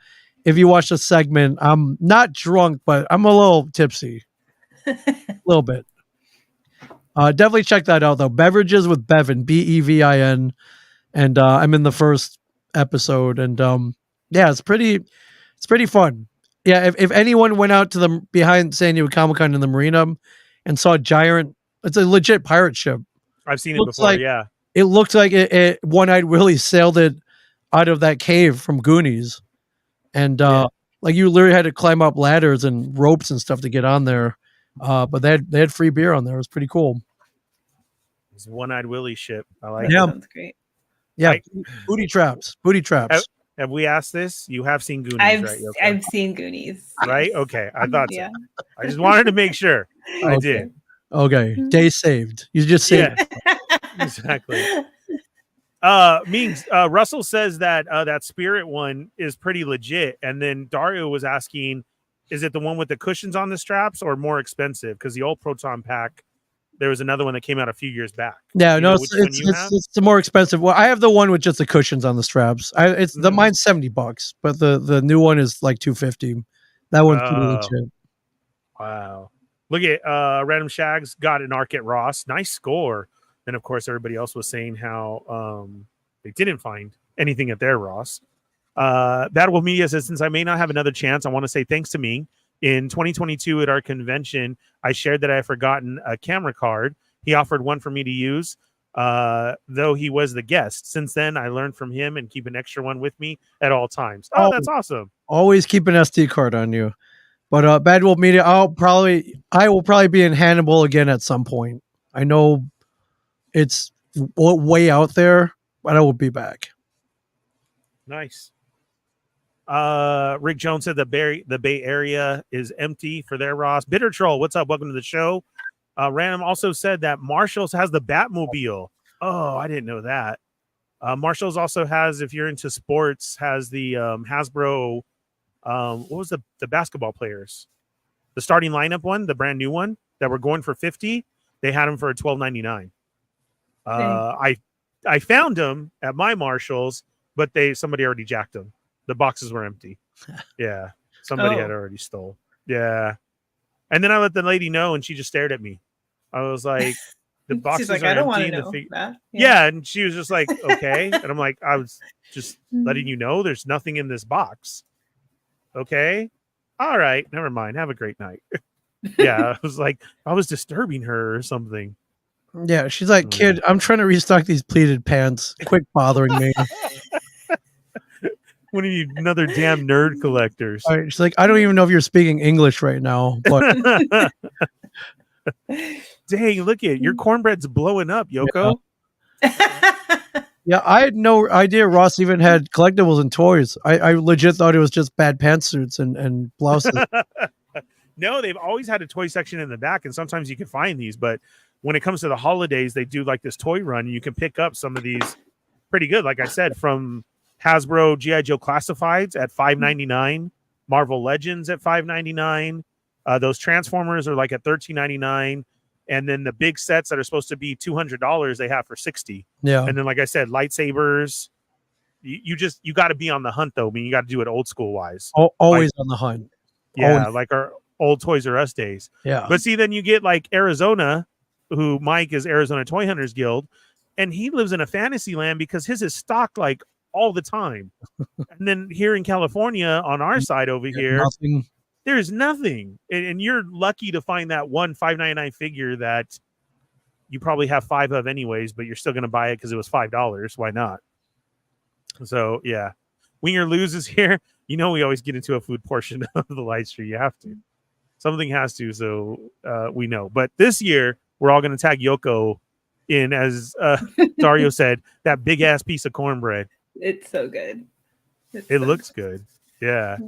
if you watch the segment, I'm not drunk, but I'm a little tipsy, a little bit. Definitely check that out though. Beverages with Bevan, Bevin, and I'm in the first episode, and yeah, it's pretty fun. Yeah, if anyone went out to the behind San Diego Comic-Con in the marina and saw a giant, it's a legit pirate ship. I've seen it Looks before. like- Yeah. It looked like it One-Eyed Willie sailed it out of that cave from Goonies. And like you literally had to climb up ladders and ropes and stuff to get on there. But they had free beer on there. It was pretty cool. It's One-Eyed Willie ship. I like That Yeah. sounds great. Yeah, Like- booty traps. it. Have we asked this? You have seen Goonies, right? Yoko? I've seen Goonies. Right? Okay. I thought so. Yeah. I just wanted to make sure. I Okay. did. Okay, day saved. You just saved. Yeah. Exactly. Russell says that that Spirit one is pretty legit, and then Dario was asking, is it the one with the cushions on the straps or more expensive? Because the old Proton pack, there was another one that came out a few years back. Yeah, You no, know it's which one you have? the more expensive. Well, I have the one with just the cushions on the straps. Mine's $70, but the new one is like $250. That one's pretty Oh. legit. Wow. Look at Random Shags got an arc at Ross. Nice score. And of course, everybody else was saying how they didn't find anything at their Ross. Battle Media says, since I may not have another chance, I want to say thanks to Ming. In 2022 at our convention, I shared that I had forgotten a camera card. He offered one for me to use, though he was the guest. Since then, I learned from him and keep an extra one with me at all times. Oh, that's awesome. Always keep an SD card on you. But Bad Wolf Media, I will probably be in Hannibal again at some point. I know it's way out there, but I will be back. Nice. Rick Jones said the Bay Area is empty for their Ross. Bitter Troll, what's up? Welcome to the show. Random also said that Marshall's has the Batmobile. Oh, I didn't know that. Marshall's also has, if you're into sports, has the Hasbro. What was the basketball players? The starting lineup one, the brand new one that were going for $50. They had them for $12.99. I found them at my Marshall's, but somebody already jacked them. The boxes were empty. Yeah, somebody had already stole. Yeah, and then I let the lady know, and she just stared at me. I was like, "The boxes She's like, are I don't want empty." to know that. Yeah, and she was just like, "Okay," and I'm like, "I was just letting you know there's nothing in this box." Okay, all right, never mind. Have a great night. Yeah, I was like, I was disturbing her or something. Yeah, she's like, kid, I'm trying to restock these pleated pants. Quit bothering me. One of you another damn nerd collectors. All right, she's like, I don't even know if you're speaking English right now, but Dang, look at your cornbread's blowing up, Yoko. yeah, I had no idea Ross even had collectibles and toys. I legit thought it was just bad pantsuits and blouses. No, they've always had a toy section in the back, and sometimes you can find these, but when it comes to the holidays, they do like this toy run, and you can pick up some of these pretty good, like I said, from Hasbro G.I. Joe Classifieds at $5.99, Marvel Legends at $5.99. Those Transformers are like at $13.99, and then the big sets that are supposed to be $200 they have for $60. Yeah, And then, like I said, lightsabers. You got to be on the hunt though. I mean, you got to do it old school wise. always on the hunt. Yeah, Always. like our old Toys R Us days. Yeah, But see, then you get like Arizona, who Mike is Arizona Toy Hunters Guild, and he lives in a fantasy land because his is stocked like all the time. And then here in California, on our side over here, Nothing. there's nothing. And you're lucky to find that one $5.99 figure that you probably have 5 of anyways, but you're still going to buy it because it was $5. Why not? So, yeah. Winger loses here. You know, we always get into a food portion of the live stream. You have to. Something has to, so we know. But this year, we're all going to tag YOKO in, as Dario said, that big-ass piece of cornbread. It's so good. It looks good. Yeah.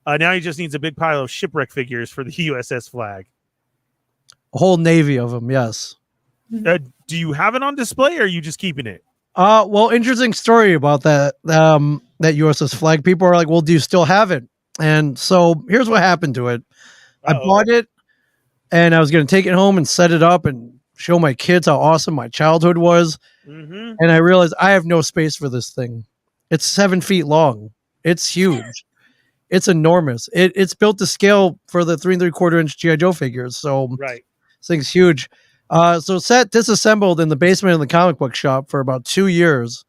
Now he just needs a big pile of shipwreck figures for the USS Flag. A whole navy of them, yes. Do you have it on display, or are you just keeping it? Well, interesting story about that. That USS Flag. People are like, "Well, do you still have it?" And so here's what happened to it. I bought it, and I was going to take it home and set it up and show my kids how awesome my childhood was. And I realized I have no space for this thing. It's 7 feet long. It's huge. It's enormous. It's built to scale for the 3 3/4 inch G.I. Joe figures. So Right. this thing's huge. So set disassembled in the basement of the comic book shop for about 2 years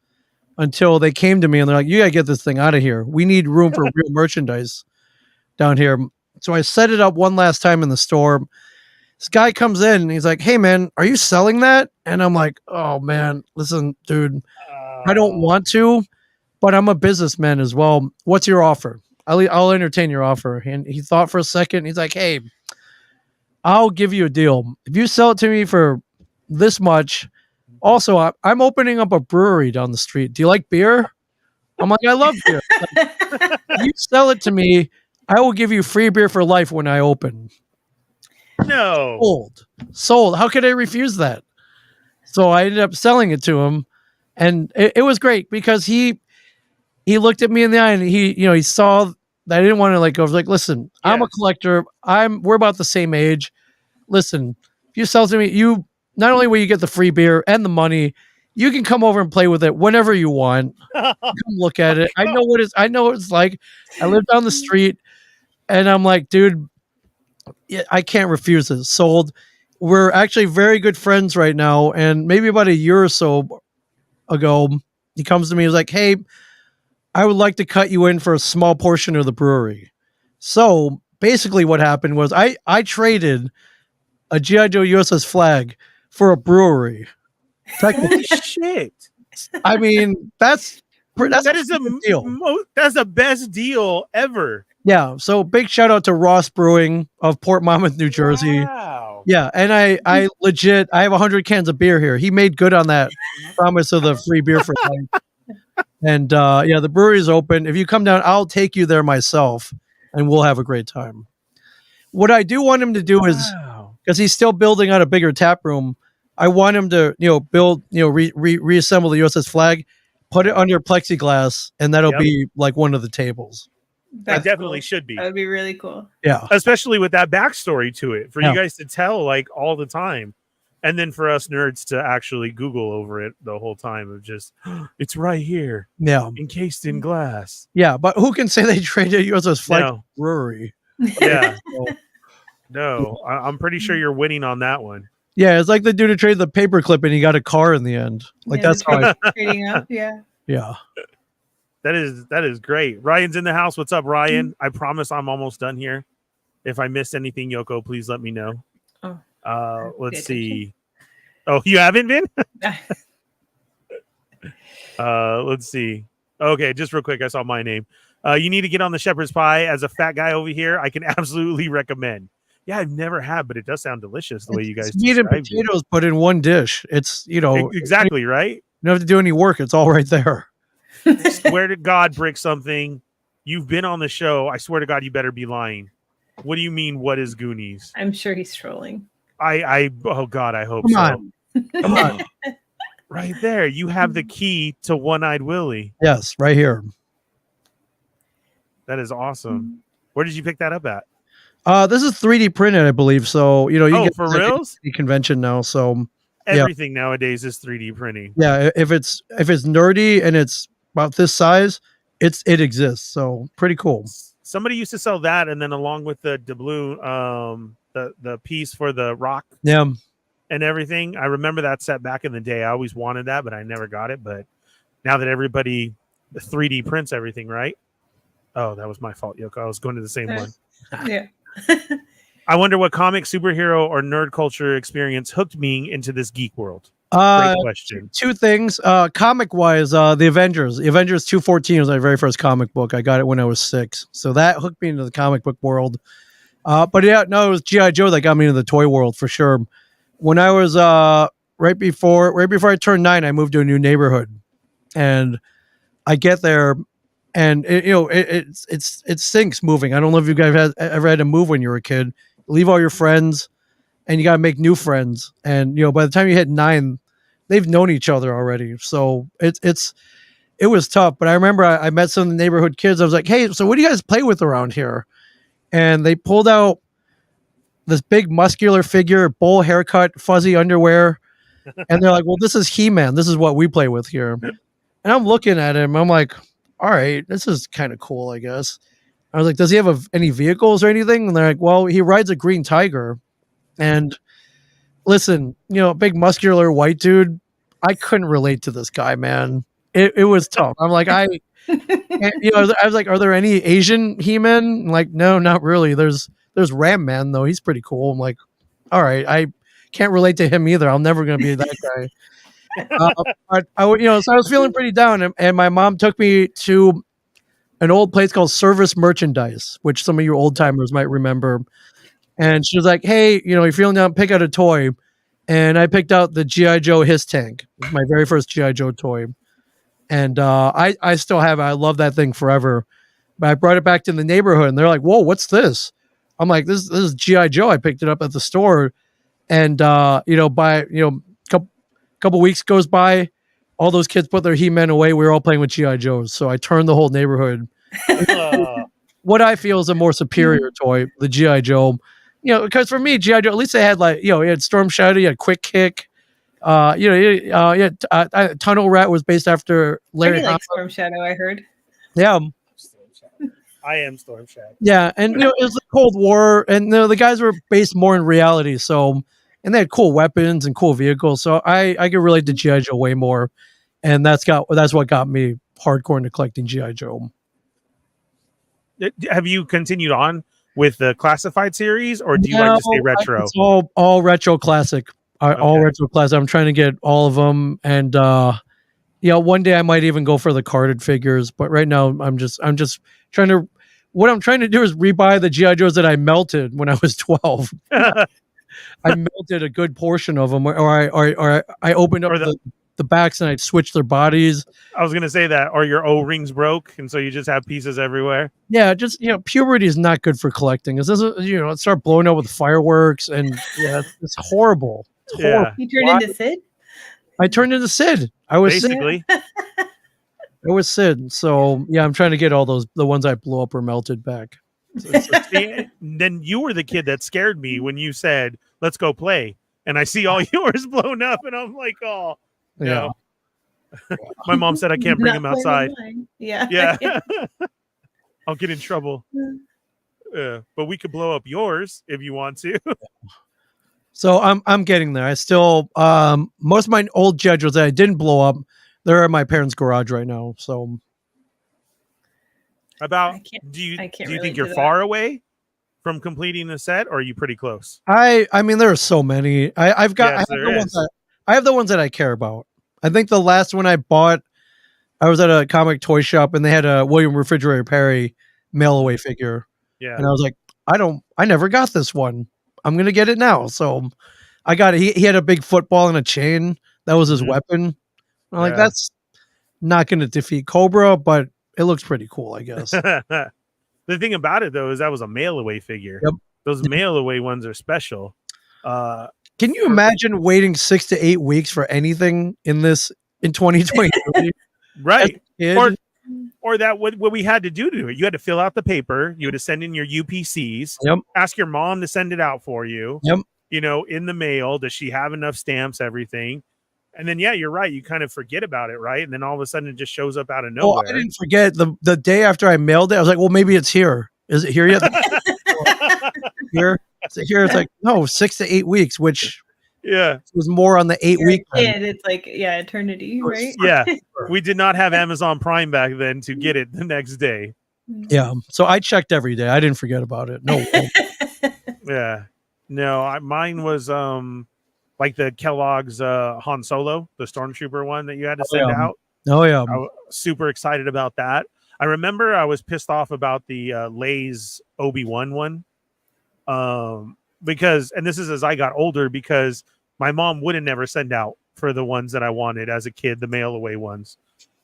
until they came to me and they're like, "You gotta get this thing out of here. We need room for real merchandise down here." So I set it up one last time in the store. This guy comes in and he's like, "Hey man, are you selling that?" And I'm like, "Oh man, listen, dude, I don't want to, but I'm a businessman as well. What's your offer? I'll entertain your offer." And he thought for a second. He's like, "Hey, I'll give you a deal. If you sell it to me for this much, also, I'm opening up a brewery down the street. Do you like beer?" I'm like, "I love beer." Like, you sell it to me, I will give you free beer for life when I open. No. Sold. How could I refuse that? So I ended up selling it to him, and it was great because he looked at me in the eye and he saw that I didn't want to let go. I was like, "Listen, I'm a collector. We're about the same age. Listen, if you sell to me, you not only will you get the free beer and the money, you can come over and play with it whenever you want. Come look at it. I know what it's like. I live down the street." And I'm like, "Dude, I can't refuse it." Sold. We're actually very good friends right now. And maybe about a year or so ago, he comes to me. He's like, "Hey, I would like to cut you in for a small portion of the brewery." So basically what happened was I traded a G.I. Joe USS Flag for a brewery. Holy shit. I mean, that's That is a good deal. That's the best deal ever. Yeah. So big shout out to Ross Brewing of Port Monmouth, New Jersey. Wow. Yeah. And I legit, I have 100 cans of beer here. He made good on that promise of the free beer for life. And yeah, the brewery is open. If you come down, I'll take you there myself and we'll have a great time. What I do want him to do is, because he's still building out a bigger tap room, I want him to, build, reassemble the USS Flag, put it under plexiglass, and that'll be like one of the tables. That definitely should be. That would be really cool. Yeah. Especially with that backstory to it for you guys to tell like all the time. And then for us nerds to actually Google over it the whole time of just, it's right here. Yeah. Encased in glass. Yeah. But who can say they traded USS Flag brewery? Yeah. No, I'm pretty sure you're winning on that one. Yeah. It's like the dude who traded the paperclip and he got a car in the end. Like that's how trading up. Yeah. Yeah. That is great. Ryan's in the house. What's up, Ryan? I promise I'm almost done here. If I missed anything, Yoko, please let me know. Let's see. Oh, you haven't been? Let's see. Okay, just real quick. I saw my name. You need to get on the shepherd's pie. As a fat guy over here, I can absolutely recommend. Yeah, I've never had, but it does sound delicious the way you guys meat and potatoes put in one dish. It's exactly right. You don't have to do any work. It's all right there. I swear to God, Brick something. You've been on the show. I swear to God, you better be lying. What do you mean? What is Goonies? I'm sure he's trolling. Oh God, I hope Come on. Right there. You have the key to One-Eyed Willie. Yes, right here. That is awesome. Where did you pick that up at? This is 3D printed, I believe. So, you get for reals? Convention now. So everything nowadays is 3D printing. Yeah, if it's nerdy and it's about this size, it exists. So pretty cool. Somebody used to sell that, and then along with the doubloon, the piece for the rock, and everything. I remember that set back in the day. I always wanted that, but I never got it. But now that everybody 3D prints everything, right? Oh, that was my fault, Yoko. I was going to the same one. Yeah. I wonder what comic, superhero, or nerd culture experience hooked me into this geek world. Great question. Two things. Comic wise, the Avengers. The Avengers 214 was my very first comic book. I got it when I was 6. So that hooked me into the comic book world. But yeah, no, it was G.I. Joe that got me into the toy world for sure. When I was right before I turned 9, I moved to a new neighborhood. And I get there and it stinks moving. I don't know if you guys ever had to move when you were a kid. Leave all your friends and you got to make new friends. And, by the time you hit 9, they've known each other already. So it was tough. But I remember I met some of the neighborhood kids. I was like, hey, so what do you guys play with around here? And they pulled out this big muscular figure, bowl haircut, fuzzy underwear. And they're like, well, this is He-Man. This is what we play with here. And I'm looking at him. I'm like, all right, this is kind of cool, I guess. I was like, does he have any vehicles or anything? And they're like, well, he rides a green tiger. And listen, big muscular white dude, I couldn't relate to this guy, man. It was tough. I'm like, I was like, are there any Asian He-Men? Like, no, not really. There's Ram Man though. He's pretty cool. I'm like, all right, I can't relate to him either. I'm never going to be that guy. But so I was feeling pretty down, and my mom took me to an old place called Service Merchandise, which some of you old timers might remember. And she was like, hey, you're feeling down, pick out a toy. And I picked out the G.I. Joe Hiss Tank. It was my very first G.I. Joe toy. And I still have it. I love that thing forever. But I brought it back to the neighborhood, and they're like, whoa, what's this? I'm like, this is G.I. Joe. I picked it up at the store. And, couple weeks goes by, all those kids put their He-Man away. We were all playing with G.I. Joes. So I turned the whole neighborhood. What I feel is a more superior toy, the G.I. Joe. Because for me, G.I. Joe, at least they had it had Storm Shadow, you had Quick Kick. Tunnel Rat was based after Larry. I like Storm Shadow, I heard. Yeah. I am Storm Shadow. Yeah, and it was the Cold War, and the guys were based more in reality. So, and they had cool weapons and cool vehicles. So I could relate to G.I. Joe way more, and that's what got me hardcore into collecting G.I. Joe. Have you continued on with the classified series, or do you like to stay retro? It's all retro classic. All retro classic. I'm trying to get all of them, and one day I might even go for the carded figures. But right now, I'm just trying to. What I'm trying to do is rebuy the G.I. Joes that I melted when I was 12. I melted a good portion of them, or I opened up the backs and I switched their bodies. I was gonna say that, or your O-rings broke, and so you just have pieces everywhere. Yeah, just puberty is not good for collecting. It start blowing up with fireworks, and it's horrible. It's horrible. You turned into Sid? I turned into Sid. I was basically. It was Sid. So yeah, I'm trying to get all the ones I blew up or melted back. Then you were the kid that scared me when you said, let's go play. And I see all yours blown up, and I'm like, oh, yeah. My mom said I can't bring him outside. Yeah. I'll get in trouble. But we could blow up yours if you want to. So I'm getting there. I still most of my old G.I. Joes that I didn't blow up, they're in my parents' garage right now. So do you think you're far away from completing the set, or are you pretty close? I mean, there are so many. I have the ones that I care about. I think the last one I bought, I was at a comic toy shop and they had a William Refrigerator Perry mail away figure. Yeah. And I was like, I never got this one. I'm going to get it now. So I got it. He had a big football and a chain. That was his weapon. I'm like, that's not going to defeat Cobra, but it looks pretty cool, I guess. The thing about it, though, is that was a mail away figure. Yep. Those mail away ones are special. Can you imagine waiting 6 to 8 weeks for anything in 2023? Right. Or that what we had to do to it. You had to fill out the paper. You had to send in your UPCs. Yep. Ask your mom to send it out for you. Yep. In the mail. Does she have enough stamps? Everything. And then, yeah, you're right. You kind of forget about it, right? And then all of a sudden, it just shows up out of nowhere. Oh, I didn't forget. The day after I mailed it, I was like, well, maybe it's here. Is it here yet? Here? Is it here? It's like, no, 6 to 8 weeks, which Yeah. It was more on the 8-week. And it's like, yeah, eternity, right? Yeah. We did not have Amazon Prime back then to get it the next day. Yeah. So I checked every day. I didn't forget about it. No. Yeah. No, mine was like the Kellogg's Han Solo, the Stormtrooper one that you had to send out. Oh yeah. I was super excited about that. I remember I was pissed off about the Lay's Obi-Wan one. Because, and this is as I got older, because my mom wouldn't never send out for the ones that I wanted as a kid, the mail away ones.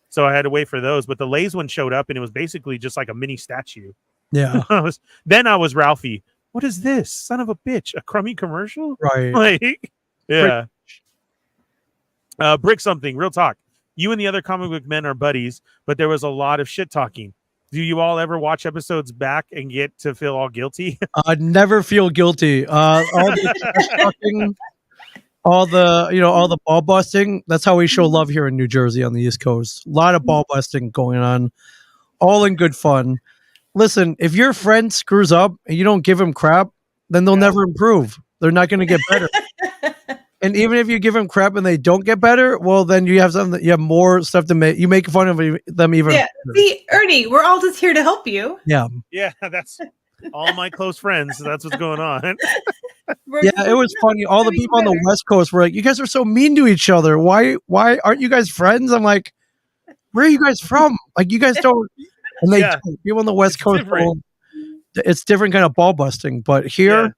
So I had to wait for those. But the Lay's one showed up and it was basically just like a mini statue. Yeah. Then I was Ralphie. What is this? Son of a bitch. A crummy commercial? Right. Like, yeah. Brick something, real talk. You and the other comic book men are buddies, but there was a lot of shit talking. Do you all ever watch episodes back and get to feel all guilty? I'd never feel guilty. All the talking, all the ball busting. That's how we show love here in New Jersey on the East Coast. A lot of ball busting going on, all in good fun. Listen, if your friend screws up and you don't give him crap, then they'll never improve. They're not going to get better. And even if you give them crap and they don't get better, well, then you have something. You have more stuff to make. You make fun of them even. Yeah. See, Ernie, we're all just here to help you. Yeah. Yeah, that's all my close friends. So that's what's going on. Yeah, it was funny. All the people on the West Coast were like, "You guys are so mean to each other. Why aren't you guys friends?" I'm like, "Where are you guys from? Like, you guys don't." And they people on the West Coast, it's different kind of ball busting. But here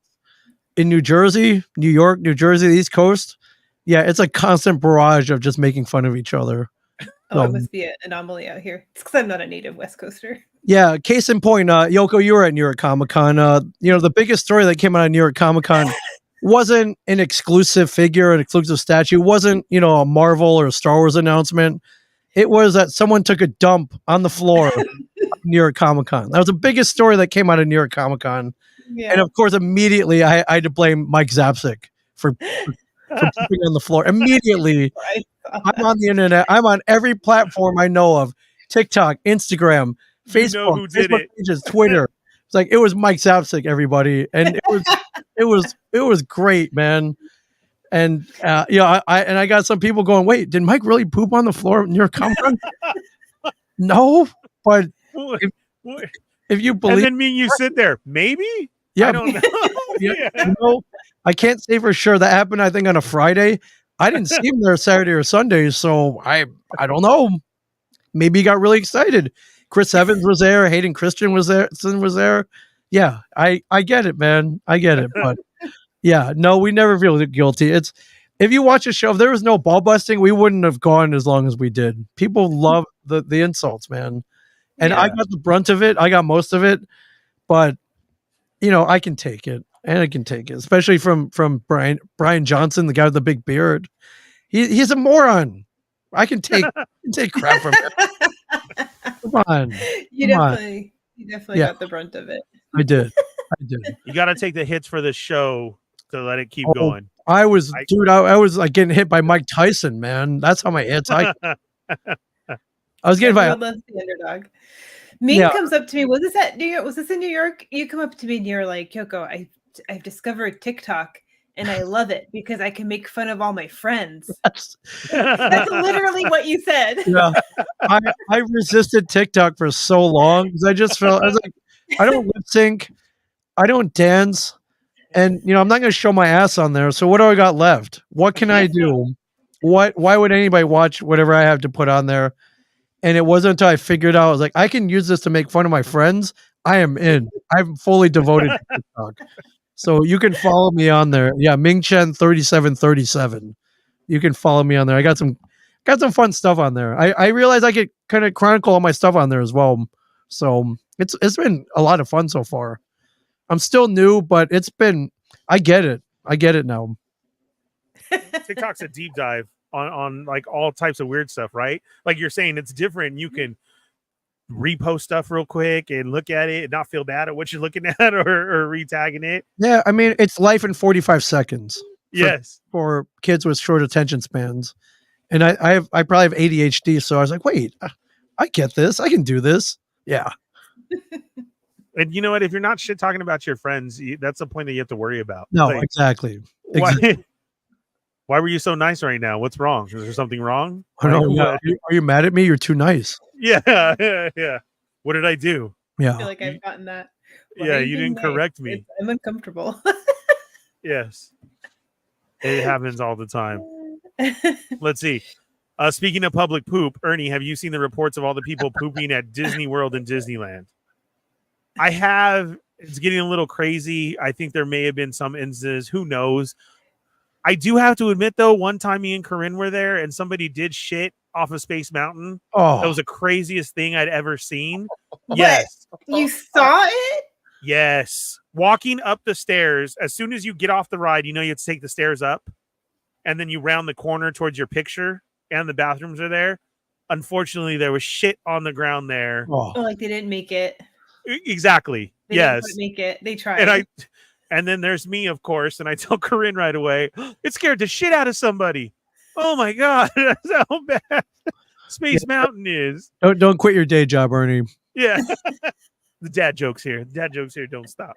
in New Jersey, New York, New Jersey, the East Coast, yeah, it's a constant barrage of just making fun of each other. Oh, it must be an anomaly out here. It's because I'm not a native West Coaster. Yeah, case in point, Yoko, you were at New York Comic Con. The biggest story that came out of New York Comic Con wasn't an exclusive figure, an exclusive statue, wasn't, a Marvel or a Star Wars announcement. It was that someone took a dump on the floor at New York Comic Con. That was the biggest story that came out of New York Comic Con. Yeah. And of course, immediately I had to blame Mike Zapsik for pooping on the floor. Immediately, I'm on the internet. I'm on every platform I know of: TikTok, Instagram, Facebook, pages, Twitter. It's like it was Mike Zapsik, everybody, and it was great, man. And I got some people going, "Wait, did Mike really poop on the floor near Comic Con?" No, but if you believe, and then me and you sit there, maybe. Yeah, I don't know. I can't say for sure. That happened, I think, on a Friday. I didn't see him there Saturday or Sunday, so I don't know. Maybe he got really excited. Chris Evans was there. Hayden Christian was there. Yeah, I get it, man. I get it. But yeah, no, we never feel guilty. It's if you watch a show, if there was no ball busting, we wouldn't have gone as long as we did. People love the insults, man. And I got the brunt of it. I got most of it, but I can take it, and I can take it, especially from Brian Johnson, the guy with the big beard. He's a moron. I can take crap from him. Come on, you definitely got the brunt of it. I did. You got to take the hits for the show to let it keep going. I was like getting hit by Mike Tyson, man. That's how my hits. I was getting by the underdog. Ming comes up to me. Was this at New York? Was this in New York? You come up to me and you're like, "Yoko, I've discovered TikTok and I love it because I can make fun of all my friends." That's literally what you said. Yeah, I resisted TikTok for so long because I just felt I was like, I don't lip sync, I don't dance, and I'm not going to show my ass on there. So what do I got left? What can I do? Why would anybody watch whatever I have to put on there? And it wasn't until I figured out, I was like, I can use this to make fun of my friends. I am in. I'm fully devoted to TikTok. So you can follow me on there. Yeah, Ming Chen 3737. You can follow me on there. I got some fun stuff on there. I realized I could kind of chronicle all my stuff on there as well. So it's been a lot of fun so far. I'm still new, but I get it. I get it now. TikTok's a deep dive on like all types of weird stuff, right? Like you're saying, it's different. You can repost stuff real quick and look at it and not feel bad at what you're looking at or retagging it. Yeah, I mean, it's life in 45 seconds. For kids with short attention spans. And I probably have ADHD, so I was like, wait, I get this. I can do this. Yeah. And you know what? If you're not shit talking about your friends, that's the point that you have to worry about. No, like, exactly. Why were you so nice right now? What's wrong? Is there something wrong? I don't know. Like, Are you mad at me? You're too nice. yeah, yeah. What did I do? I Yeah. feel like I've gotten that. Why Yeah, are you being didn't correct me. I'm uncomfortable. Yes. It happens all the time. Let's see. Speaking of public poop, Ernie, have you seen the reports of all the people pooping at Disney World and Disneyland? I have. It's getting a little crazy. I think there may have been some instances. Who knows? I do have to admit, though, one time me and Corinne were there and somebody did shit off of Space Mountain. Oh, That was the craziest thing I'd ever seen. What? Yes. You saw it? Yes. Walking up the stairs, as soon as you get off the ride, you know you have to take the stairs up. And then you round the corner towards your picture and the bathrooms are there. Unfortunately, there was shit on the ground there. oh. Oh, like they didn't make it. Exactly. They Yes. didn't make it. They tried. And then there's me, of course, and I tell Corinne right away, it scared the shit out of somebody. Oh my God. That's how bad Space Mountain is. Don't quit your day job, Ernie. Yeah. The dad jokes here. The dad jokes here don't stop.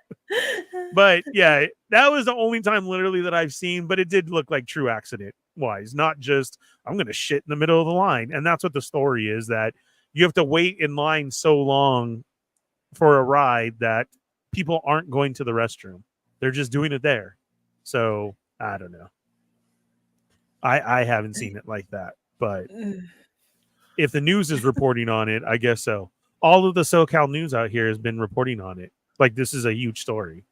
But yeah, that was the only time literally that I've seen, but it did look like true accident wise, not just I'm going to shit in the middle of the line. And that's what the story is, that you have to wait in line so long for a ride that people aren't going to the restroom. They're just doing it there. So I don't know. I haven't seen it like that, but if the news is reporting on it, I guess so. All of the SoCal news out here has been reporting on it. Like this is a huge story.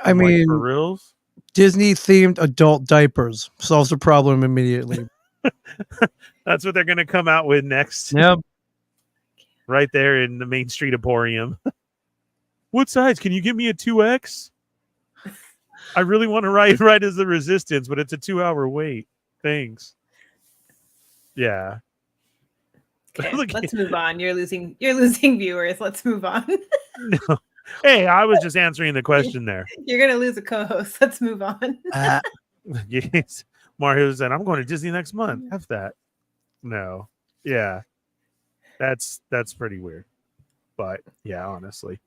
I I'm like, mean, for reals? Disney themed adult diapers solves the problem immediately. That's what they're going to come out with next. Yep. Right there in the Main Street Emporium. What size? Can you give me a 2X? I really want to ride as the Resistance, but it's a 2-hour wait. Thanks. Yeah. Okay, Look let's move on. You're losing viewers. Let's move on. No. Hey, I was just answering the question there. You're gonna lose a co-host. Let's move on. Yes. Mario said, I'm going to Disney next month. F that. No. Yeah. That's pretty weird. But yeah, honestly.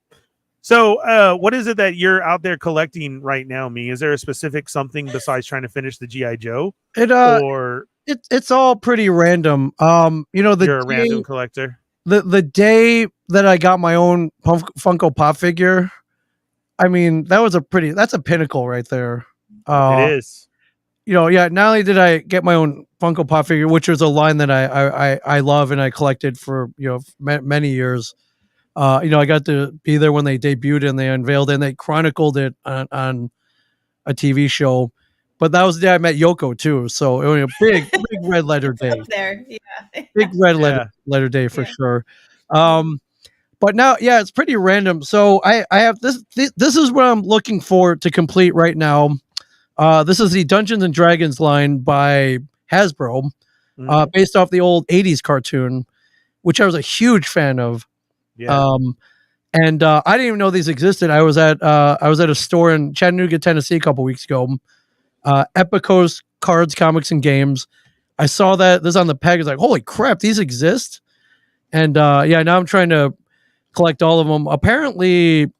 So what is it that you're out there collecting right now, Me? Is there a specific something besides trying to finish the G.I. Joe? Or It's all pretty random. you're a random collector? The day that I got my own Funko Pop figure, I mean, that's a pinnacle right there. It is. Not only did I get my own Funko Pop figure, which was a line that I love and I collected for many years. I got to be there when they debuted and they unveiled it and they chronicled it on a TV show. But that was the day I met Yoko too. So it was a big red letter day. Up there, yeah. Big red letter day for sure. But now, yeah, it's pretty random. So I have this is what I'm looking for to complete right now. This is the Dungeons and Dragons line by Hasbro, based off the old 80s cartoon, which I was a huge fan of. Yeah. And I didn't even know these existed. I was at a store in Chattanooga, Tennessee a couple weeks ago. Epico's Cards, Comics, and Games. I saw this on the peg. It's like, holy crap, these exist. And now I'm trying to collect all of them. Apparently,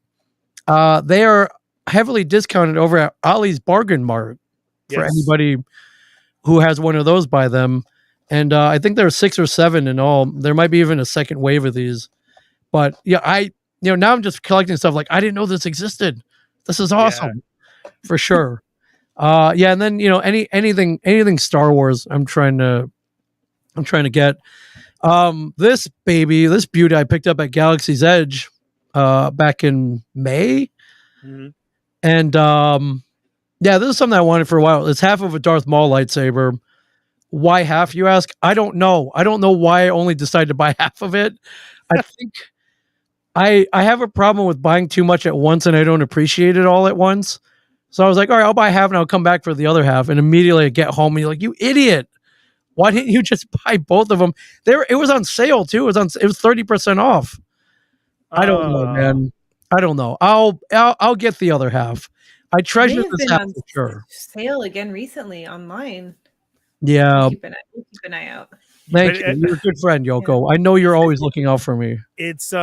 they are heavily discounted over at Ollie's Bargain Mart for anybody who has one of those by them. And I think there are 6 or 7 in all. There might be even a second wave of these. But yeah, now I'm just collecting stuff like I didn't know this existed. This is awesome for sure. And then anything Star Wars I'm trying to get. This beauty I picked up at Galaxy's Edge back in May. Mm-hmm. And this is something I wanted for a while. It's half of a Darth Maul lightsaber. Why half, you ask? I don't know. I don't know why I only decided to buy half of it. I think I have a problem with buying too much at once and I don't appreciate it all at once. So I was like, all right, I'll buy half and I'll come back for the other half. And immediately I get home and you're like, you idiot. Why didn't you just buy both of them? It was on sale too. It was 30% off. I don't know, man. I don't know. I'll get the other half. I treasure this half for sure. Sale again recently online. Yeah. Keep an eye out. Thank you. You're a good friend, Yoko. I know you're always looking out for me. It's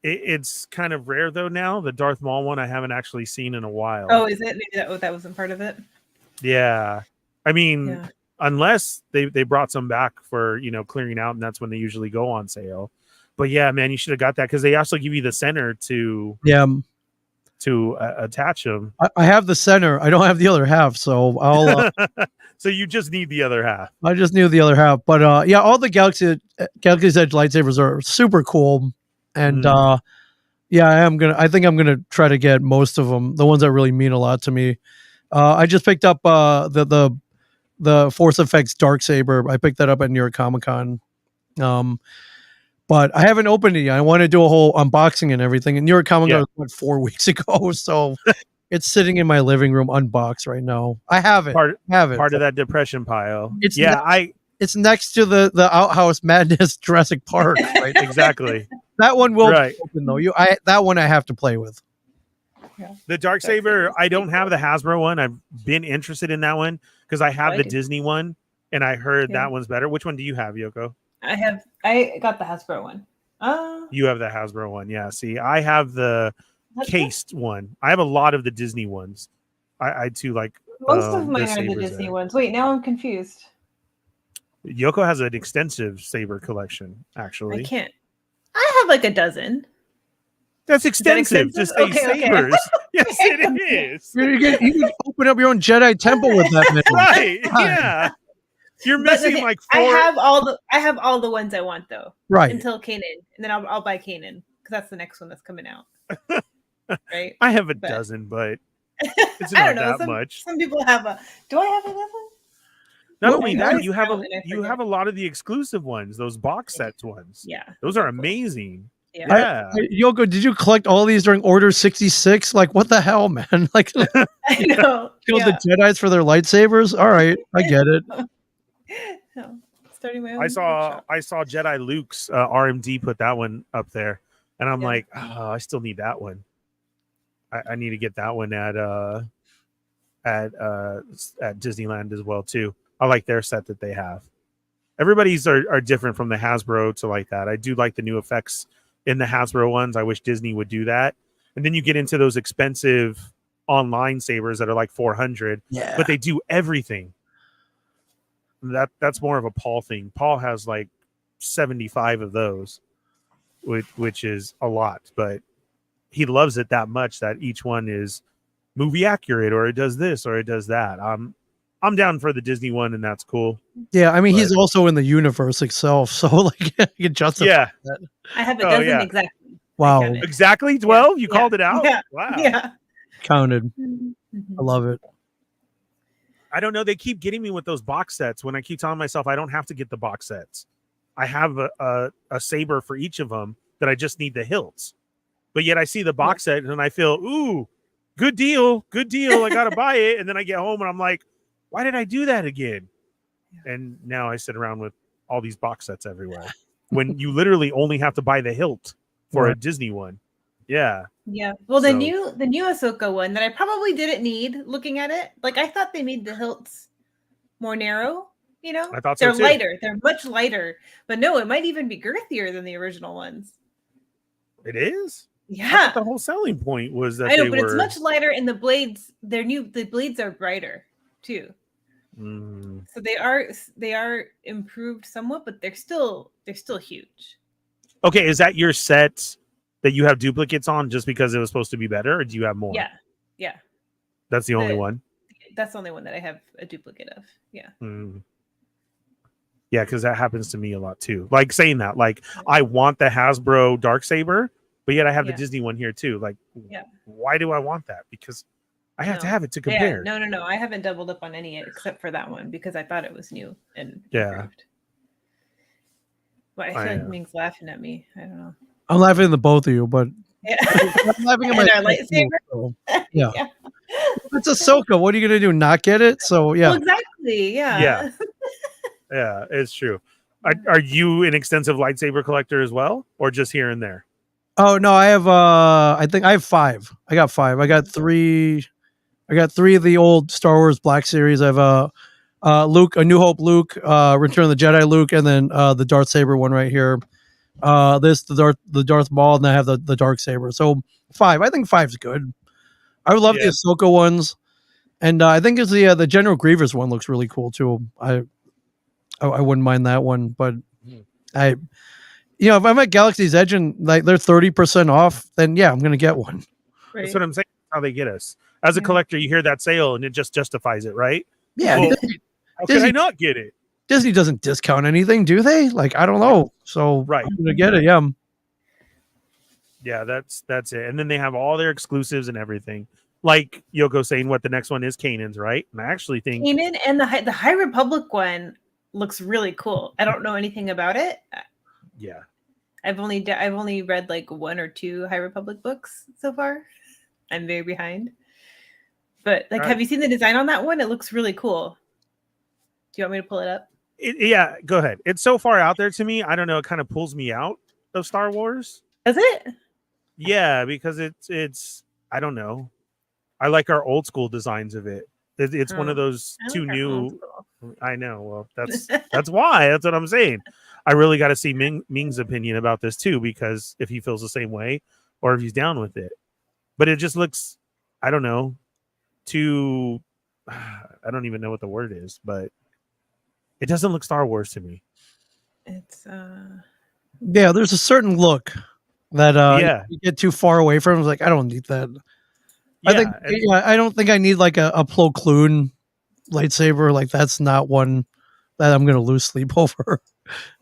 it's kind of rare though now. The Darth Maul one I haven't actually seen in a while. Oh, is it? Maybe that wasn't part of it. Yeah. I mean, Yeah. unless they brought some back for, clearing out, and that's when they usually go on sale. But yeah, man, you should have got that because they also give you the center to attach them. I have the center. I don't have the other half, so I'll. So you just need the other half. I just knew the other half, but all the Galaxy's Edge lightsabers are super cool, and I think I'm gonna try to get most of them, the ones that really mean a lot to me. I just picked up the Force Effects Darksaber. I picked that up at New York Comic Con. But I haven't opened it yet. I want to do a whole unboxing and everything. And New York Comic Con was 4 weeks ago, so it's sitting in my living room unboxed right now. I have it. Part of that depression pile. It's next to the Outhouse Madness Jurassic Park. Right? Exactly. That one will be open though. That one I have to play with. Yeah. The Darksaber, I don't have the Hasbro one. I've been interested in that one because I have the Disney one, and I heard that one's better. Which one do you have, Yoko? I got the Hasbro one. You have the Hasbro one, yeah. See, I have the cased one. I have a lot of the Disney ones. I too like. Most of mine are the Disney ones. Wait, now I'm confused. Yoko has an extensive saber collection, actually. I can't. I have like a dozen. That's extensive. Just say sabers. Yes, it is. You can open up your own Jedi temple with that many. Right? Yeah. You're missing like 4. I have all the ones I want though. Right. Until Kanan, and then I'll buy Kanan because that's the next one that's coming out. Right. I have a dozen, but it's not that much. Some people have a. Do I have a dozen? Not only that, you have a lot of the exclusive ones, those box sets ones. Yeah. Those are amazing. Yeah. Yoko, did you collect all these during Order 66? Like, what the hell, man? Like, I know. Killed the Jedis for their lightsabers? All right, I get it. No, starting my own. I saw Jedi Luke's RMD put that one up there, and I'm like, I still need that one. I need to get that one at Disneyland as well too. I like their set that they have. Everybody's are different from the Hasbro to like that. I do like the new effects in the Hasbro ones. I wish Disney would do that. And then you get into those expensive online sabers that are like $400, but they do everything. That's more of a Paul thing. Paul has like 75 of those, which is a lot, but he loves it that much that each one is movie accurate, or it does this or it does that. I'm down for the Disney one, and that's cool. Yeah, I mean, he's also in the universe itself, so like you can justify that. I have a dozen exactly. Wow. Exactly 12? You called it out? Yeah. Wow. Yeah. Counted. I love it. I don't know. They keep getting me with those box sets when I keep telling myself I don't have to get the box sets. I have a saber for each of them that I just need the hilts. But yet I see the box set and I feel, ooh, good deal. Good deal. I got to buy it. And then I get home and I'm like, why did I do that again? And now I sit around with all these box sets everywhere when you literally only have to buy the hilt for a Disney one. Yeah. Yeah. Well, the new Ahsoka one that I probably didn't need looking at it. Like I thought they made the hilts more narrow, you know? I thought so they're too. lighter. They're much lighter. But no, it might even be girthier than the original ones. It is? Yeah. The whole selling point was that I know, but it's much lighter, and the blades, the blades are brighter too. So they are improved somewhat, but they're still huge. Okay, is that your set that you have duplicates on just because it was supposed to be better, or do you have more? Yeah. That's the only one. That's the only one that I have a duplicate of. Yeah. Yeah, because that happens to me a lot too. Like saying that, like I want the Hasbro Darksaber, but yet I have the Disney one here too. Like, why do I want that? Because I have to have it to compare. Yeah, no. I haven't doubled up on any except for that one because I thought it was new and improved. But I feel like Ming's laughing at me. I don't know. I'm laughing at the both of you, but I'm laughing at my lightsaber. So, yeah. It's Ahsoka. What are you gonna do? Not get it? So yeah. Well, exactly. Yeah. Yeah, it's true. Are you an extensive lightsaber collector as well, or just here and there? Oh no, I have I think I have 5. I got 5. I got 3 of the old Star Wars Black Series. I have Luke, A New Hope Luke, Return of the Jedi Luke, and then the Darksaber one right here. The Darth Maul, and I have the Darksaber. So 5. I think 5's good. I would love the Ahsoka ones. And I think it's the General Grievous one looks really cool too. I wouldn't mind that one, but if I'm at Galaxy's Edge and like they're 30% off, then yeah, I'm gonna get one. Right. That's what I'm saying. How they get us as a collector, you hear that sale and it just justifies it, right? Yeah. Well, how could I not get it? Disney doesn't discount anything, do they? Like I don't know. So Right. I'm gonna get it. Yeah. Yeah, that's it. And then they have all their exclusives and everything. Like Yoko saying, what the next one is Kanan's, right? And I actually think Kanan and the High Republic one looks really cool. I don't know anything about it. yeah. I've only read like 1 or 2 High Republic books so far. I'm very behind. But like, have you seen the design on that one? It looks really cool. Do you want me to pull it up? Yeah, go ahead. It's so far out there to me. I don't know. It kind of pulls me out of Star Wars. Is it? Yeah, because it's I don't know. I like our old school designs of it. It's one of those too new. I know. Well, that's why. That's what I'm saying. I really got to see Ming's opinion about this too, because if he feels the same way or if he's down with it. But it just looks, I don't know, too. I don't even know what the word is, but it doesn't look Star Wars to me. It's Yeah, there's a certain look that you get too far away from. It's like I don't need that. Yeah, I don't think I need like a Plo Koon lightsaber. Like that's not one that I'm gonna lose sleep over.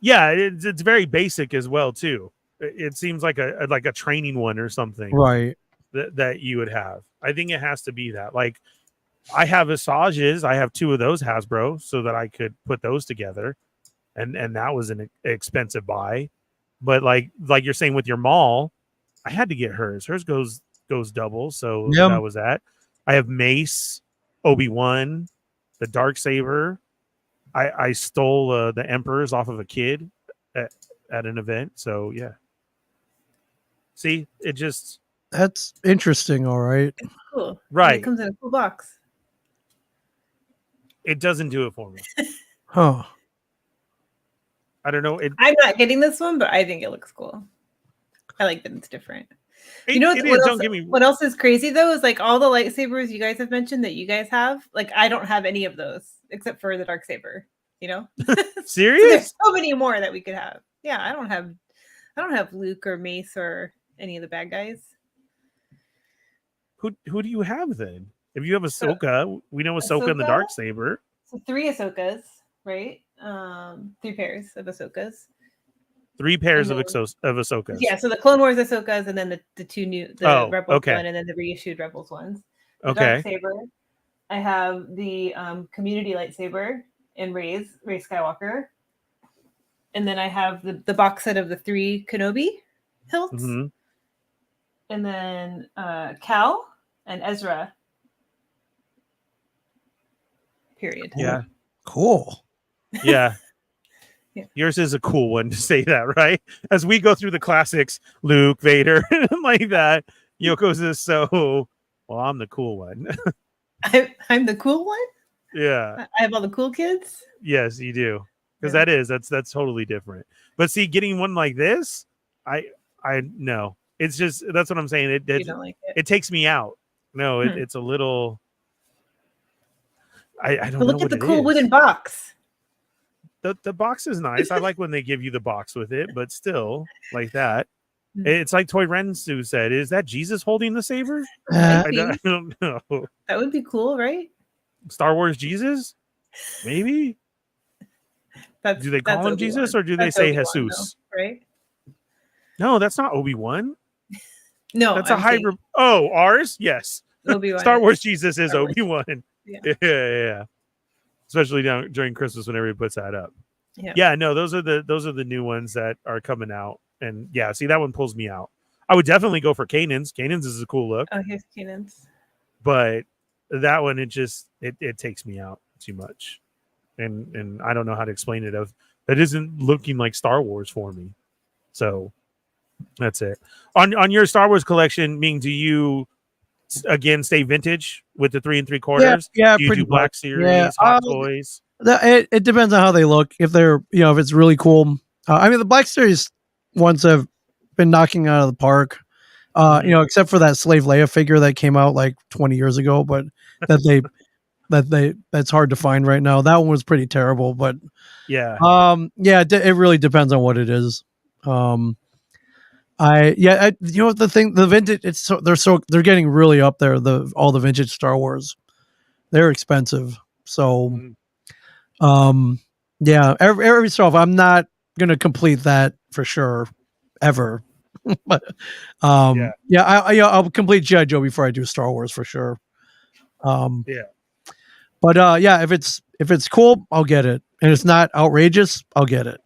Yeah, it's very basic as well too. It seems like a training one or something, Right. That you would have. I think it has to be that. Like I have Assages. I have 2 of those Hasbro so that I could put those together, and that was an expensive buy. But like you're saying with your Maul, I had to get hers. Hers goes double, so that was that. I have Mace, Obi-Wan, the Darksaber. I stole the Emperors off of a kid at an event, so yeah. See, it just That's interesting. All right. it's cool. Right. And it comes in a cool box. it doesn't do it for me. Huh. I don't know. I'm not getting this one, but I think it looks cool. I like that it's different. You know what else is crazy though is like all the lightsabers you guys have mentioned that you guys have. Like I don't have any of those except for the Darksaber. You know, serious? So there's so many more that we could have. Yeah, I don't have Luke or Mace or any of the bad guys. Who do you have then? If you have Ahsoka, we know Ahsoka and the Darksaber. So 3 Ahsokas, right? 3 pairs of Ahsokas. 3 pairs of Ahsokas. Yeah, so the Clone Wars Ahsokas, and then the 2 new Rebels one, and then the reissued Rebels ones. The Darksaber. I have the community lightsaber in Rey Skywalker, and then I have the box set of the 3 Kenobi hilts, and then Cal and Ezra. Period. Yeah. Cool. Yeah. Yeah. Yours is a cool one to say that, right? As we go through the classics, Luke, Vader, like that, Yoko's is so, well, I'm the cool one. I'm the cool one? Yeah. I have all the cool kids? Yes, you do. Because that's totally different. But see, getting one like this, I no. It's just, that's what I'm saying. You don't like it. It takes me out. No, it's a little, I don't know. But look at the cool wooden box. The box is nice. I like when they give you the box with it, but still, like that. It's like Toy Rensu said. Is that Jesus holding the saber? I don't know. That would be cool, right? Star Wars Jesus? Maybe. Do they call him Jesus or do they say Obi-Wan, Jesus? Though, right? No, that's not Obi-Wan. No, that's a hybrid. Oh, ours? Yes. Obi-Wan. Star Wars Jesus is Obi-Wan. Yeah. Especially during Christmas when everybody puts that up. Yeah, no, those are the new ones that are coming out. And yeah, see, that one pulls me out. I would definitely go for Kanan's. Kanan's is a cool look. Oh, here's Kanan's. But that one, it takes me out too much. And I don't know how to explain it. That isn't looking like Star Wars for me. So that's it. On your Star Wars collection, Ming, do you again stay vintage with the 3 3/4? Yeah, do you do Black Series, Hot Toys? It depends on how they look. If they're, if it's really cool. I mean, the Black Series ones have been knocking out of the park. Except for that Slave Leia figure that came out like 20 years ago, but that they that's hard to find right now. That one was pretty terrible, but Yeah. it really depends on what it is. You know the thing, the vintage, they're getting really up there. All the vintage Star Wars, they're expensive. So, every Star Wars, I'm not gonna complete that for sure, ever. But I'll complete G.I. Joe before I do Star Wars for sure. But if it's cool, I'll get it, and it's not outrageous, I'll get it.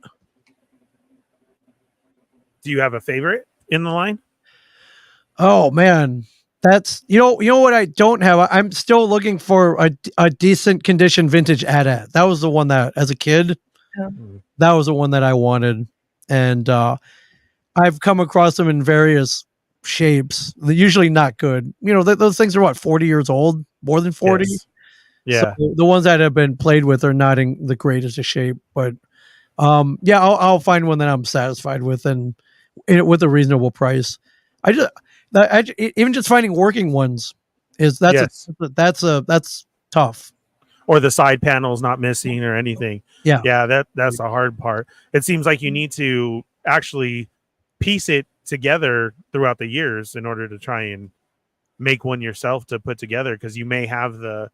Do you have a favorite in the line? Oh man, that's you know what I don't have. I'm still looking for a decent condition vintage AT. That was the one that, as a kid, that was the one that I wanted, and I've come across them in various shapes. They're usually not good. You know, those things are what, 40 years old, more than 40. Yes. Yeah, so the ones that have been played with are not in the greatest of shape, but I'll find one that I'm satisfied with and with a reasonable price. Even just finding working ones that's tough. Or the side panels not missing or anything. Yeah, that's the hard part. It seems like you need to actually piece it together throughout the years in order to try and make one yourself to put together, because you may have the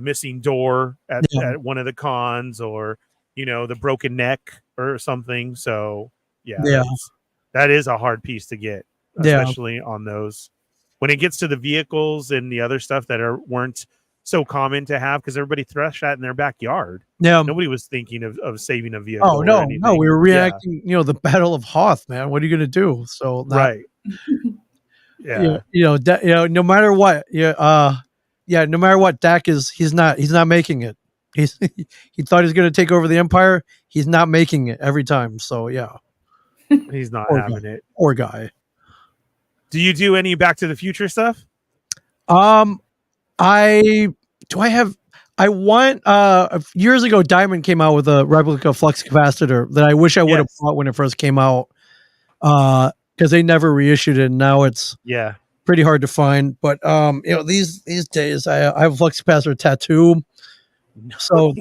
missing door at one of the cons, or the broken neck or something. So that is a hard piece to get, especially on those when it gets to the vehicles and the other stuff that weren't so common to have, because everybody threshed that in their backyard. Nobody was thinking of saving a vehicle. Oh no, we were reenacting the Battle of Hoth, man. What are you gonna do? So right. No matter what, no matter what, Dak he's not making it. He thought he was going to take over the Empire. He's not making it every time. So he's not having it. Poor guy. Do you do any Back to the Future stuff? Years ago, Diamond came out with a replica flux capacitor that I wish I would have bought when it first came out. Because they never reissued it, and now it's pretty hard to find. But these days I have a flux capacitor tattoo, so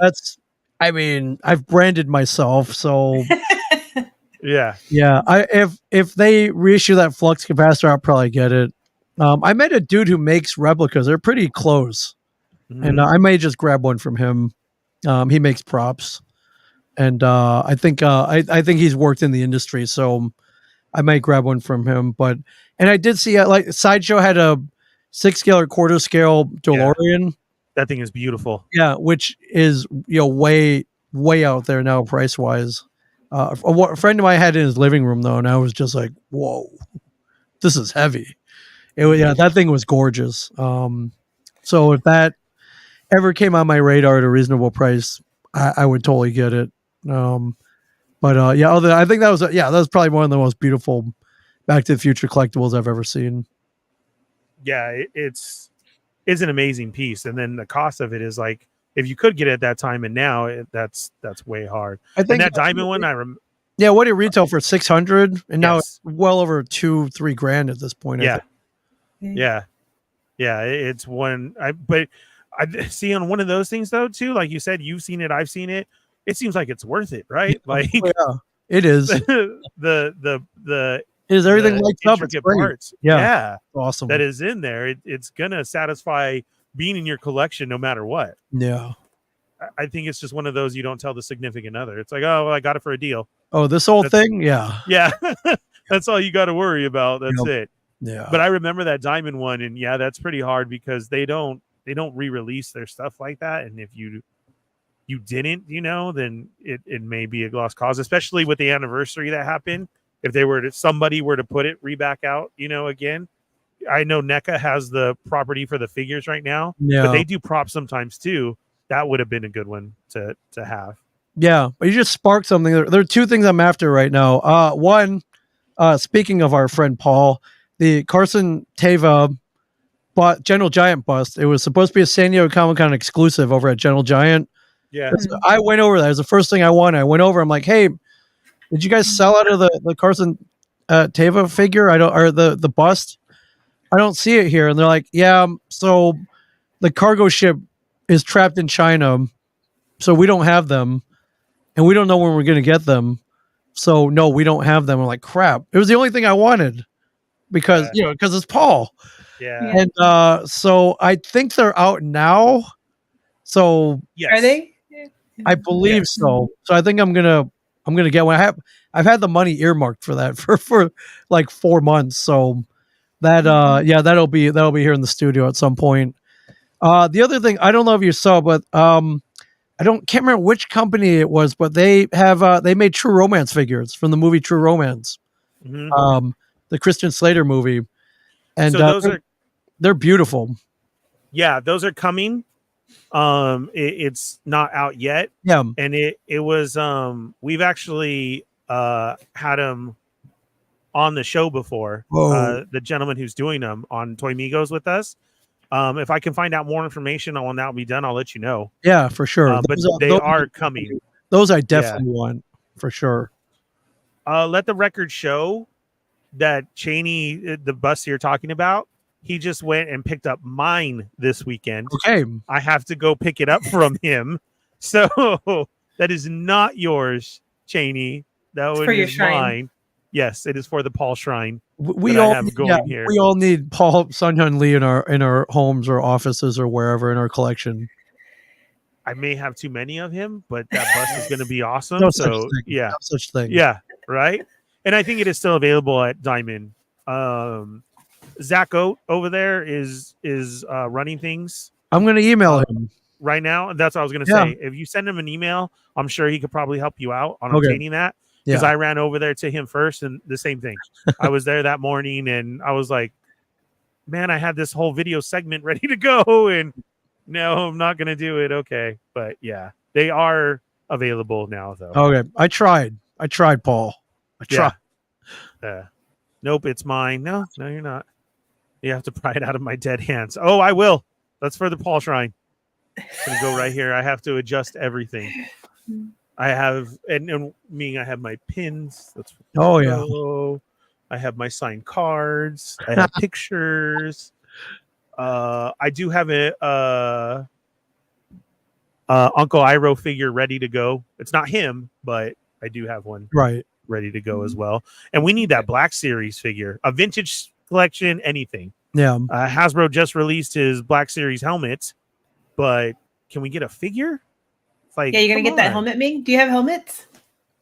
I've branded myself. So if they reissue that flux capacitor, I'll probably get it. I met a dude who makes replicas. They're pretty close, and I may just grab one from him. He makes props, and I think he's worked in the industry, so I might grab one from him. And I did see like Sideshow had a 6-scale or quarter scale DeLorean. That thing is beautiful. Yeah, which is way out there now price wise. A friend of mine had it in his living room though, and I was just like, whoa, this is heavy. That thing was gorgeous. So if that ever came on my radar at a reasonable price, I would totally get it. I think that was probably one of the most beautiful Back to the Future collectibles I've ever seen. Yeah, it's an amazing piece, and then the cost of it is like, if you could get it at that time and now, that's way hard. I think that diamond one, what did it retail for? 600, and now it's well over $2-3 grand at this point. It's one. But I see on one of those things though too, like you said, you've seen it, I've seen it. It seems like it's worth it, right? Like it is. Is everything lights up? It's great. Parts. Awesome. That is in there. It's gonna satisfy being in your collection no matter what. Yeah. I think it's just one of those you don't tell the significant other. It's like, oh, well, I got it for a deal. Oh, this whole thing? Yeah. Yeah. That's all you got to worry about. That's it. Yeah. But I remember that diamond one, and that's pretty hard because they don't re-release their stuff like that. And if you didn't, then it may be a lost cause, especially with the anniversary that happened. If somebody were to put it back out, again. I know NECA has the property for the figures right now, but they do props sometimes too. That would have been a good one to have. Yeah, but you just sparked something. There are two things I'm after right now. One, speaking of our friend Paul, the Carson Teva General Giant bust. It was supposed to be a San Diego Comic-Con exclusive over at General Giant. Yeah, I went over there. It was the first thing I wanted. I went over. I'm like, hey, did you guys sell out of the Carson Teva figure? Or the bust? I don't see it here. And they're like, yeah. So the cargo ship is trapped in China, so we don't have them, and we don't know when we're going to get them. So no, we don't have them. I'm like, crap. It was the only thing I wanted because because it's Paul. Yeah. And so I think they're out now. So Yes. Are they? I believe so. So I think I'm gonna get one. I've had the money earmarked for that for like 4 months. So that that'll be here in the studio at some point. The other thing, I don't know if you saw, but can't remember which company it was, but they have they made True Romance figures from the movie True Romance, the Christian Slater movie, and so those they're beautiful. Yeah, those are coming. It's not out yet. Yeah, and it was we've actually had him on the show before. The gentleman who's doing them on Toy Migos with us. If I can find out more information on when that will be done, I'll let you know. Yeah, for sure. But they are coming. Those I definitely want for sure. Let the record show that Cheney, the bus you're talking about, he just went and picked up mine this weekend. Okay. I have to go pick it up from him. So that is not yours, Cheney. That one is mine. Yes, it is for the Paul Shrine. We all need Paul Sun Hyun Lee in our homes or offices or wherever in our collection. I may have too many of him, but that bus is going to be awesome. No such thing. Yeah, right. And I think it is still available at Diamond. Zach Oat over there is running things. I'm going to email him right now. That's what I was going to say. If you send him an email, I'm sure he could probably help you out on obtaining that. Because I ran over there to him first, and the same thing. I was there that morning, and I was like, man, I had this whole video segment ready to go, and no, I'm not going to do it. Okay. But yeah, they are available now, though. Okay. I tried, Paul. I tried. Nope, it's mine. No, you're not. You have to pry it out of my dead hands. Oh, I will. That's for the Paul Shrine. It's going to go right here. I have to adjust everything. I have, and me, I have my pins. That's I have my signed cards. I have pictures. I do have a Uncle Iroh figure ready to go. It's not him, but I do have one ready to go as well. And we need that Black Series figure, a vintage collection, anything. Yeah. Hasbro just released his Black Series helmet, but can we get a figure? Like, you're gonna get that helmet, Ming. Do you have helmets?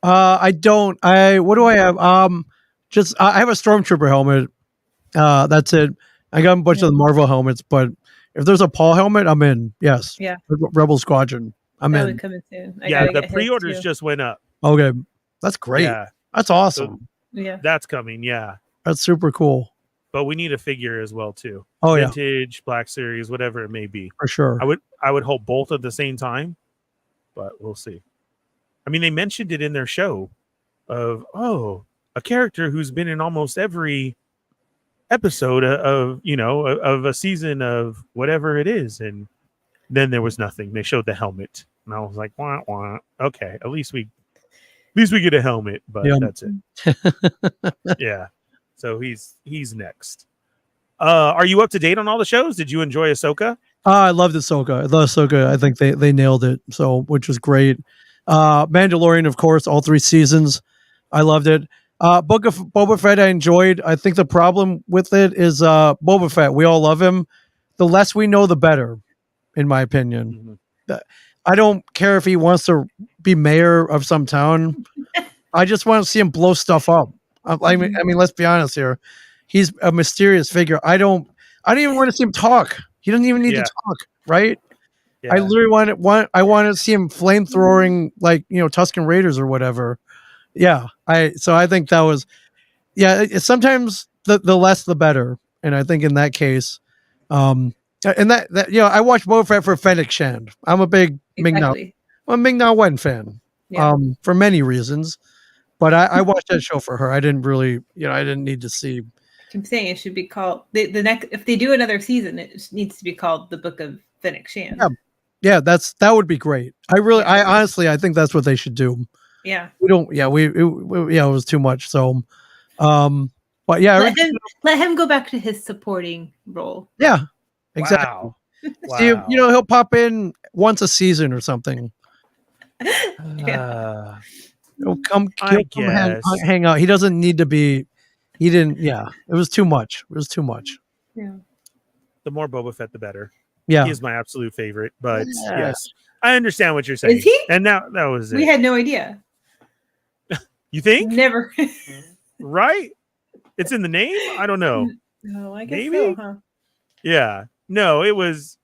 I don't. What do I have? I have a Stormtrooper helmet. That's it. I got a bunch of the Marvel helmets, but if there's a Paul helmet, I'm in. Yes. Yeah. Rebel Squadron. I'm in. Coming soon. The pre-orders just went up. Okay, that's great. Yeah. That's awesome. So, that's coming. Yeah, that's super cool. But we need a figure as well too. Oh, vintage, Black Series, whatever it may be. For sure. I would hope both at the same time. But we'll see. I mean, they mentioned it in their show of, a character who's been in almost every episode of a season of whatever it is. And then there was nothing. They showed the helmet. And I was like, wah, wah. Okay, at least we get a helmet, but that's it. Yeah. So he's next. Are you up to date on all the shows? Did you enjoy Ahsoka? I loved Ahsoka. I love Ahsoka. I think they nailed it. So, which was great. Mandalorian, of course, all 3 seasons. I loved it. Book of Boba Fett, I enjoyed. I think the problem with it is Boba Fett. We all love him. The less we know, the better, in my opinion. Mm-hmm. I don't care if he wants to be mayor of some town. I just want to see him blow stuff up. I mean, let's be honest here. He's a mysterious figure. I don't even want to see him talk. He doesn't even need to talk, right? Yeah. I literally want to see him flamethrowing like Tusken Raiders or whatever. Yeah, I think that was it's sometimes the less the better, and I think in that case, and that I watched Boba Fett for Fennec Shand. I'm a big Ming Na Wen fan, for many reasons, but I watched that show for her. I didn't really, I didn't need to see. I'm saying it should be called the next. If they do another season, it needs to be called the Book of Fennec Shand. Yeah, that would be great. I honestly, I think that's what they should do. Yeah. We don't. Yeah, it was too much. So, but yeah, let him go back to his supporting role. Yeah, exactly. Wow. Wow. See, he'll pop in once a season or something. He'll come I hang out. He doesn't need to be. He didn't. Yeah, it was too much. It was too much. Yeah. The more Boba Fett, the better. Yeah. He is my absolute favorite. But yes, I understand what you're saying. Is he? And now that was it. We had no idea. You think? Never. Right? It's in the name? I don't know. No, I guess Maybe? so, huh? Yeah. No, it was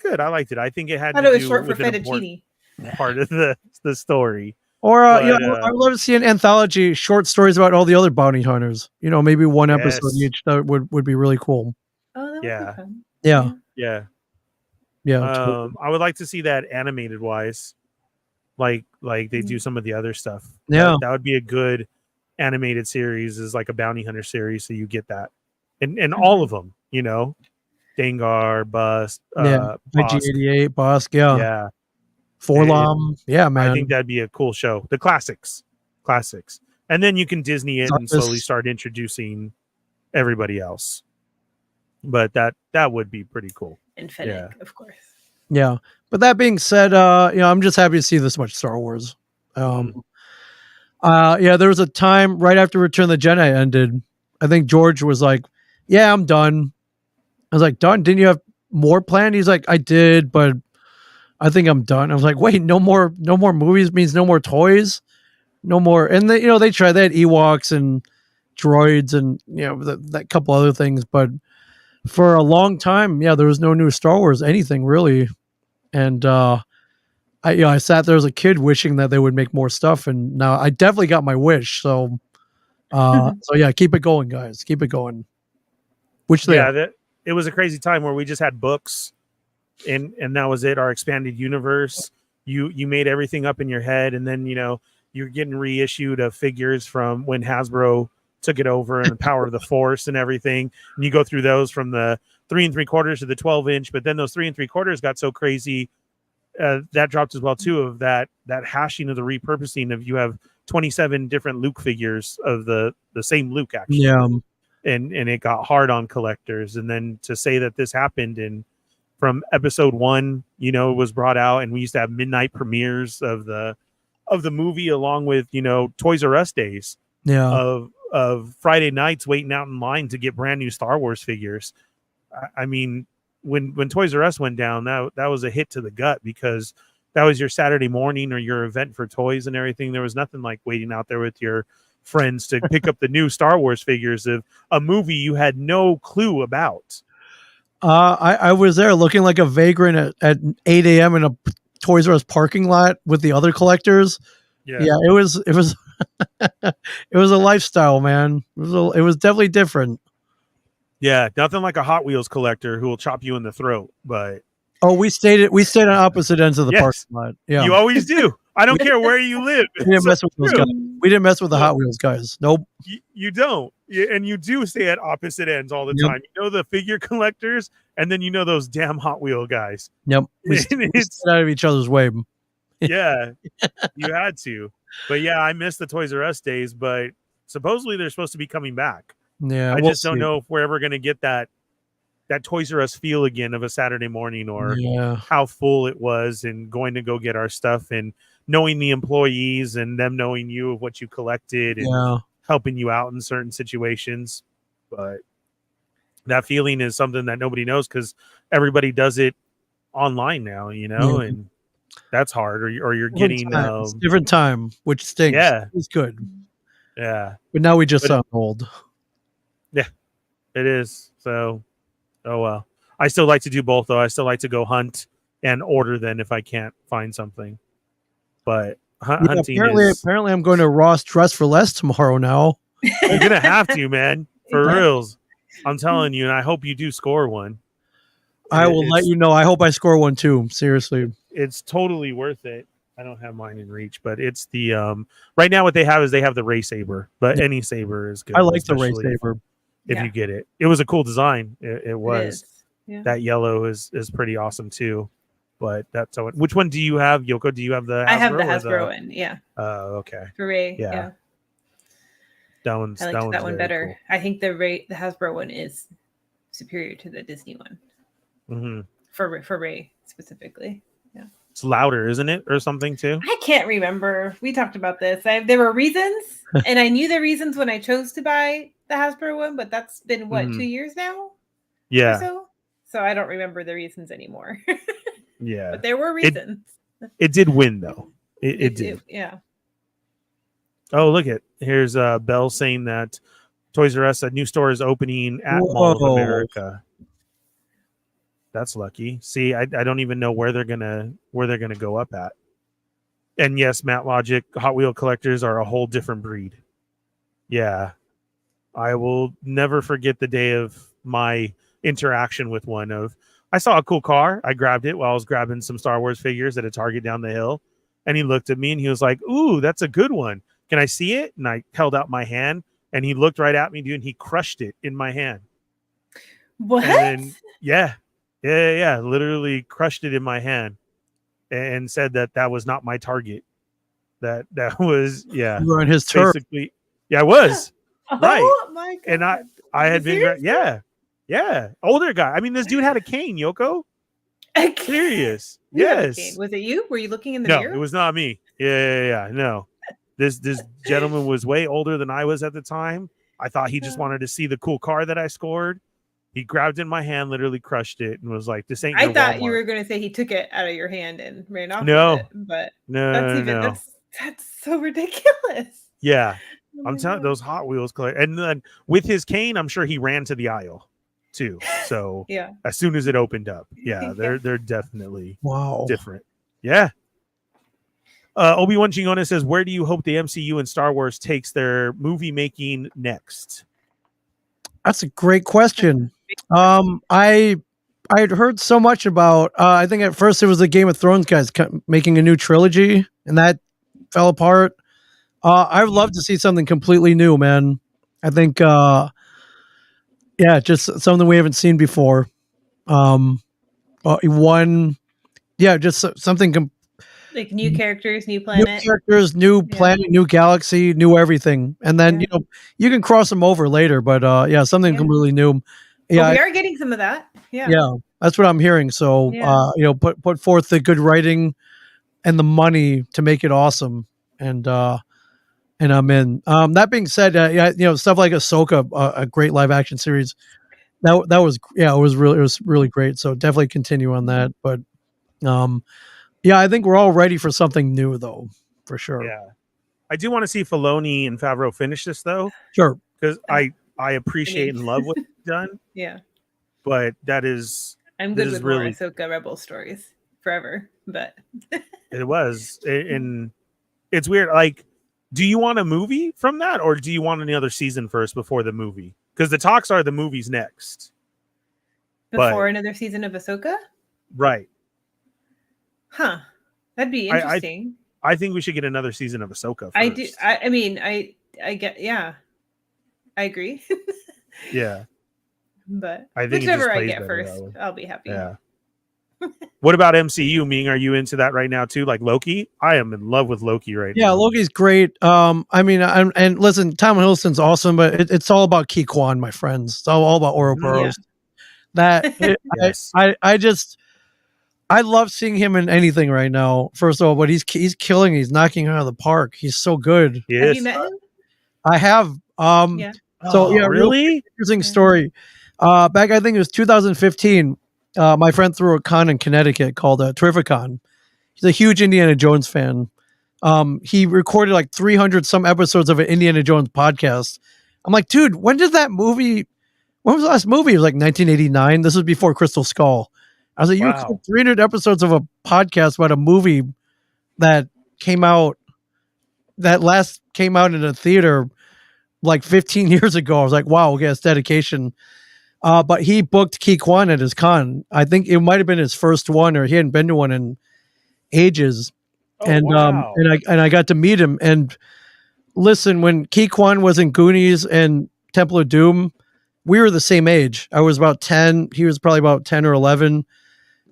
good. I liked it. I think it had I to thought it was do short for with an important fettuccine. part of the story. Or But, I'd love to see an anthology, short stories about all the other bounty hunters. Maybe one episode Yes. each. That would be really cool. Oh, that would Yeah. be fun. Yeah. Yeah. Totally. I would like to see that animated wise, like they do some of the other stuff. Yeah. That would be a good animated series, is like a bounty hunter series, so you get that, and all of them, Dengar, Bust, Bosk. IG-88, Bosk, Yeah, Forlom, man. I think that'd be a cool show. The classics, and then you can Disney it and slowly start introducing everybody else. But that would be pretty cool. And Fennec, of course. Yeah, but that being said, I'm just happy to see this much Star Wars. There was a time right after Return of the Jedi ended. I think George was like, "Yeah, I'm done." I was like, "Done? Didn't you have more planned?" He's like, "I did, but I think I'm done." I was like, "Wait, no more movies means no more toys, no more." And they tried. They had Ewoks and droids and that couple other things, but for a long time, there was no new Star Wars anything really. And I sat there as a kid wishing that they would make more stuff, and now I definitely got my wish. So, keep it going, guys. Keep it going. It was a crazy time where we just had books, and that was it. Our expanded universe. You made everything up in your head, and then you're getting reissued of figures from when Hasbro took it over, and the Power of the Force and everything. And you go through those from the 3 3/4 to the 12-inch, but then those 3 3/4 got so crazy. That dropped as well too, of that hashing of the repurposing of, you have 27 different Luke figures of the same Luke, actually. And it got hard on collectors. And then to say that this happened, and from episode 1, it was brought out, and we used to have midnight premieres of the movie, along with Toys R Us days of Friday nights waiting out in line to get brand new Star Wars figures. I mean, when Toys R Us went down, that was a hit to the gut, because that was your Saturday morning or your event for toys and everything. There was nothing like waiting out there with your friends to pick up the new Star Wars figures of a movie you had no clue about. I was there looking like a vagrant at 8 a.m. in a Toys R Us parking lot with the other collectors. Yeah, it was it was a lifestyle, man. It was definitely different. Yeah, nothing like a Hot Wheels collector who will chop you in the throat. But we stayed on opposite ends of the parking lot. Yeah, you always do. I don't care where you live. We didn't mess with those guys. We didn't mess with the Hot Wheels guys. Nope. You don't. And you do stay at opposite ends all the time. The figure collectors, and then those damn Hot Wheel guys. Yep. We stayed out of each other's way. Yeah, you had to. But yeah, I miss the Toys R Us days, but supposedly they're supposed to be coming back. Yeah, I just don't know if we're ever going to get that Toys R Us feel again of a Saturday morning, or how full it was, and going to go get our stuff, and knowing the employees and them knowing you of what you collected, and helping you out in certain situations. But that feeling is something that nobody knows, because everybody does it online now, and that's hard. Or you're getting different time, which stinks. Yeah, it's good. Yeah, but now we just sound old. Yeah, it is. So, oh well. I still like to do both, though. I still like to go hunt and order then if I can't find something. But hunting apparently I'm going to Ross Dress for Less tomorrow now. You're gonna have to, man. For reals. I'm telling you, and I hope you do score one. I will let you know. I hope I score one too. Seriously. It's totally worth it. I don't have mine in reach, but it's the right now what they have is they have the Ray Saber, but any saber is good. I like the Ray Saber. If you get it. It was a cool design. It was. That yellow is pretty awesome too. But that's how which one do you have, Yoko? Do you have the Hasbro? I have the Hasbro one, yeah. Oh, okay. For Ray, yeah. That one's I like that one better. Cool. I think the Hasbro one is superior to the Disney one. Mm-hmm. for Ray specifically. Yeah, It's louder, isn't it, or something too? I can't remember. We talked about this. There were reasons, and I knew the reasons when I chose to buy the Hasbro one, but that's been what 2 years now. Yeah. Or so I don't remember the reasons anymore. Yeah. But there were reasons. It did win though. It did. Yeah. Oh, look at here's Bell saying that Toys R Us, a new store is opening at Mall of America. That's lucky. See, I don't even know where they're gonna go up at. And yes, Matt Logic, Hot Wheel collectors are a whole different breed. Yeah. I will never forget the day of my interaction with one of I saw a cool car. I grabbed it while I was grabbing some Star Wars figures at a Target down the hill. And he looked at me and he was like, "Ooh, that's a good one. Can I see it?" And I held out my hand and he looked right at me, dude, and he crushed it in my hand. What? And then, yeah. Literally crushed it in my hand and said that was not my target. That was, yeah. You were on his turf. Basically, yeah, I was. Right. Oh my God. And I had been, yeah. Older guy. I mean, this dude had a cane, Yoko. Serious. Yes. Was it you? Were you looking in the No, mirror? it was not me. Yeah. No. This gentleman was way older than I was at the time. I thought he just wanted to see the cool car that I scored. He grabbed it in my hand, literally crushed it, and was like, "This ain't." I thought Walmart. you were going to say he took it out of your hand and ran off. No. with it, but No. that's so ridiculous. Yeah, Oh I'm my telling God. those Hot Wheels, and then with his cane, I'm sure he ran to the aisle too. So Yeah. as soon as it opened up, yeah, they're definitely Wow. different. Yeah. Obi-Wan Chingona says, "Where do you hope the MCU and Star Wars takes their movie making next?" That's a great question. I had heard so much about. I think at first it was the Game of Thrones guys making a new trilogy, and that fell apart. I would love to see something completely new, man. I think, just something we haven't seen before. Just something. Like new characters, new New planet. characters, new planet, new galaxy, new everything, and then you can cross them over later. But something completely new. Well, we are getting some of that. Yeah. Yeah, that's what I'm hearing. So, put forth the good writing and the money to make it awesome, and I'm in. That being said, stuff like Ahsoka, a great live action series, that was it was really great. So definitely continue on that. But I think we're all ready for something new, though, for sure. Yeah, I do want to see Filoni and Favreau finish this, though. Sure, because I appreciate and love what they've done. Yeah, but that is I'm good with really Ahsoka Rebel stories forever. But it was, and it's weird. Like, do you want a movie from that, or do you want another season first before the movie? Because the talks are the movie's next. Before another season of Ahsoka, right? Huh? That'd be interesting. I think we should get another season of Ahsoka first. I do. I mean, I get. Yeah, I agree. Yeah, but I think whichever I get first, I'll be happy. Yeah. What about MCU, Ming? Are you into that right now too? Like Loki? I am in love with Loki right now. Yeah, Loki's great. I mean, and listen, Tom Hiddleston's awesome, but it's all about Ki Kwan, my friends. It's all about Ouroboros. Yes. I love seeing him in anything right now. First of all, but he's killing. He's knocking it out of the park. He's so good. Yes. Have you met him? I have. Yeah. So really interesting story. Back, I think it was 2015. My friend threw a con in Connecticut called Terrificon. He's a huge Indiana Jones fan. He recorded like 300 some episodes of an Indiana Jones podcast. I'm like, dude, when was the last movie? It was like 1989. This was before Crystal Skull. I was like, you recorded 300 episodes of a podcast about a movie that came out in a theater like 15 years ago. I was like, wow, okay, that's dedication. But he booked Ki Kwan at his con. I think it might have been his first one, or he hadn't been to one in ages. And I got to meet him. And listen, when Ki Kwan was in Goonies and Temple of Doom, we were the same age. I was about 10. He was probably about 10 or 11.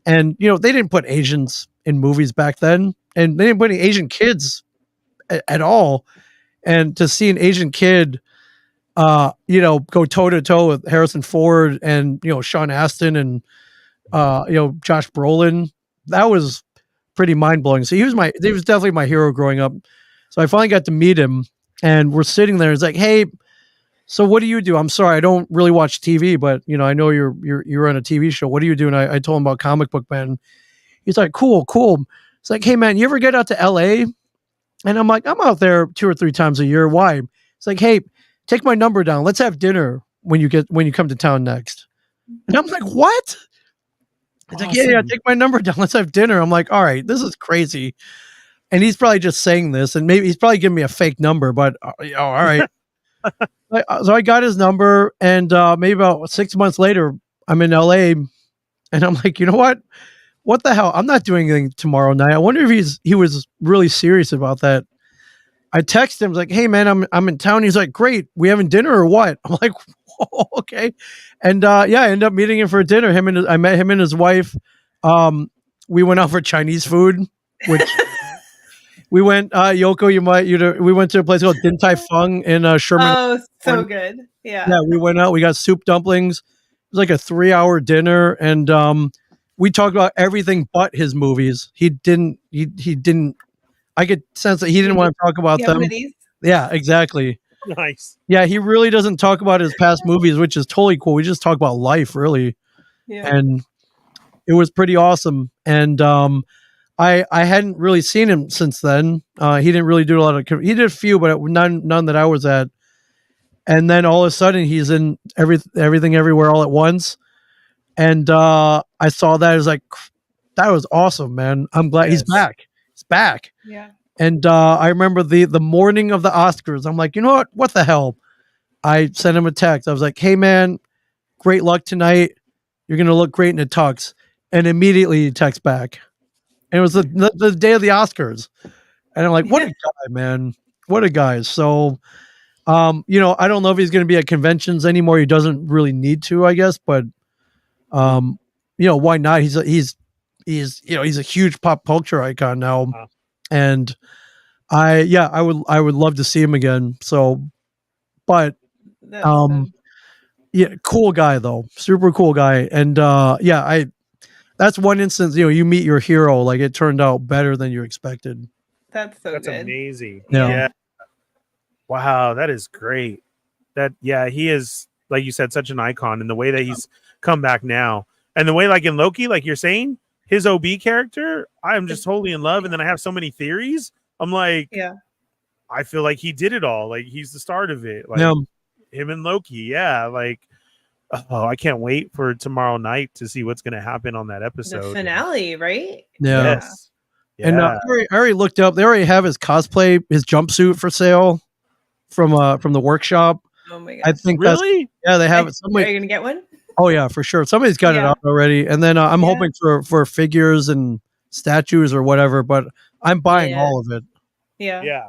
And, they didn't put Asians in movies back then. And they didn't put any Asian kids at all. And to see an Asian kid, go toe to toe with Harrison Ford and, Sean Astin and Josh Brolin. That was pretty mind blowing. So he was definitely my hero growing up. So I finally got to meet him, and we're sitting there. It's like, hey, so what do you do? I'm sorry, I don't really watch TV, but I know you're on a TV show. What do you do? And I told him about Comic Book Man. He's like, cool. It's like, hey man, you ever get out to LA? And I'm like, I'm out there 2 or 3 times a year. Why? It's like, hey, take my number down. Let's have dinner when you come to town next. And I'm like, what? It's like, yeah, take my number down. Let's have dinner. I'm like, all right, this is crazy. And he's probably just saying this, and maybe he's probably giving me a fake number, but all right. So I got his number, and maybe about 6 months later, I'm in LA, and I'm like, you know what? What the hell? I'm not doing anything tomorrow night. I wonder if he was really serious about that. I texted him, like, hey man, I'm in town. He's like, great. We having dinner or what? I'm like, whoa, okay. And I ended up meeting him for dinner. I met him and his wife. We went out for Chinese food, which we went, YOKO, we went to a place called Din Tai Fung in Sherman. Oh, so good. Yeah. Yeah, we went out, we got soup dumplings. It was like a 3-hour dinner, and we talked about everything but his movies. He didn't. I could sense that he didn't want to talk about them. Yeah, exactly. Nice. Yeah, he really doesn't talk about his past movies, which is totally cool. We just talk about life, really. Yeah. And it was pretty awesome. And I hadn't really seen him since then. He didn't really do a lot of. He did a few, but none that I was at. And then all of a sudden, he's in everything everywhere all at once. And I saw that. I was like, that was awesome, man. I'm glad he's back. He's back. Yeah. And I remember the morning of the Oscars. I'm like, you know what? What the hell? I sent him a text. I was like, hey, man, great luck tonight. You're going to look great in a tux. And immediately he texts back. And it was the day of the Oscars. And I'm like, what a guy, man. What a guy. So, I don't know if he's going to be at conventions anymore. He doesn't really need to, I guess. But, why not? He's a huge pop culture icon now. Wow. And I would love to see him again. So, but, cool guy though. Super cool guy. And, that's one instance, you meet your hero, like it turned out better than you expected. That's good. Amazing. Yeah. Wow, that is great. He is, like you said, such an icon, and the way that he's come back now, and the way, like in Loki, like you're saying, his OB character, I am just totally in love. And then I have so many theories. I'm like, I feel like he did it all. Like he's the start of it. Like him and Loki. Yeah. Like, oh, I can't wait for tomorrow night to see what's going to happen on that episode. The finale, right? Yeah. Yes. Yeah. And I already looked up. They already have his cosplay, his jumpsuit for sale from the workshop. Oh my god! I think really, they have it. Are you gonna get one? Oh yeah, for sure. Somebody's got it out already. And then I'm hoping for figures and statues or whatever. But I'm buying all of it. Yeah. Yeah.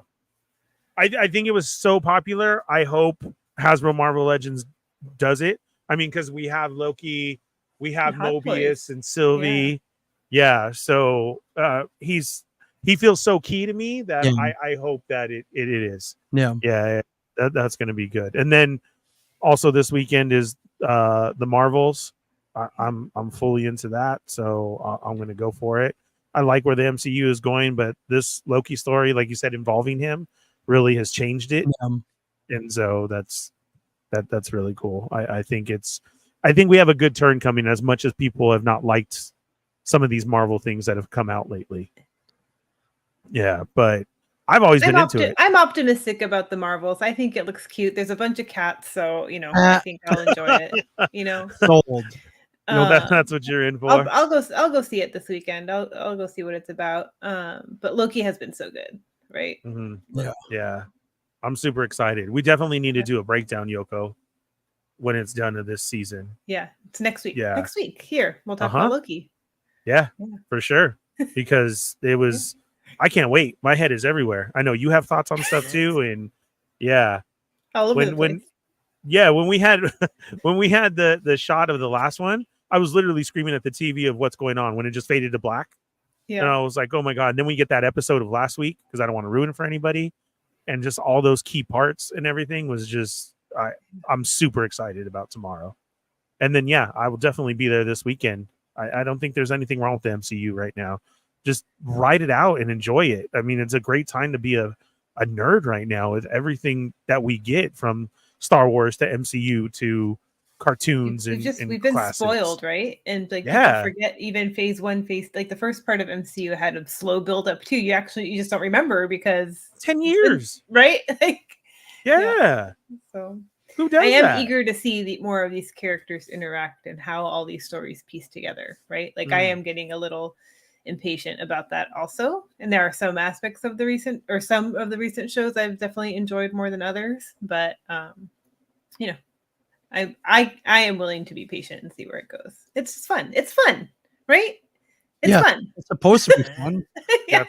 I think it was so popular. I hope Hasbro Marvel Legends does it. I mean, because we have Loki, we have Mobius and Sylvie. Yeah. So he feels so key to me that I hope that it is. Yeah. Yeah. That's going to be good. And then also this weekend is the Marvels. I'm fully into that. So I'm going to go for it. I like where the MCU is going, but this Loki story, like you said, involving him really has changed it. And so that's really cool. I think we have a good turn coming, as much as people have not liked some of these Marvel things that have come out lately. Yeah, but I've always been into it. I'm optimistic about the Marvels. I think it looks cute. There's a bunch of cats, so I think I'll enjoy it. Sold. That's what you're in for. I'll go see it this weekend. I'll go see what it's about. But Loki has been so good, right? Mm-hmm. Yeah. I'm super excited. We definitely need to do a breakdown, Yoko, when it's done of this season. Yeah, it's next week. Yeah. Next week. Here, we'll talk about Loki. Yeah, for sure. Because it was, I can't wait. My head is everywhere. I know you have thoughts on stuff too. And all over the place. When we had the shot of the last one, I was literally screaming at the TV of what's going on when it just faded to black. Yeah. And I was like, oh my God. And then we get that episode of last week, because I don't want to ruin it for anybody. And just all those key parts and everything was just, I'm super excited about tomorrow. And then, I will definitely be there this weekend I don't think there's anything wrong with the MCU right now. Just ride it out and enjoy it. I mean, it's a great time to be a nerd right now with everything that we get from Star Wars to MCU to cartoons and we've been classics. Spoiled, right? And like Yeah. people forget even phase 1, like the first part of MCU had a slow build up too. You just don't remember because 10 years, right? Like yeah. So Who does I am that? eager to see more of these characters interact and how all these stories piece together, right? Like I am getting a little impatient about that also. And there are some aspects of the recent shows I've definitely enjoyed more than others, but you know, I am willing to be patient and see where it goes. It's just fun. It's fun, right? It's fun. It's supposed to be fun. Yeah.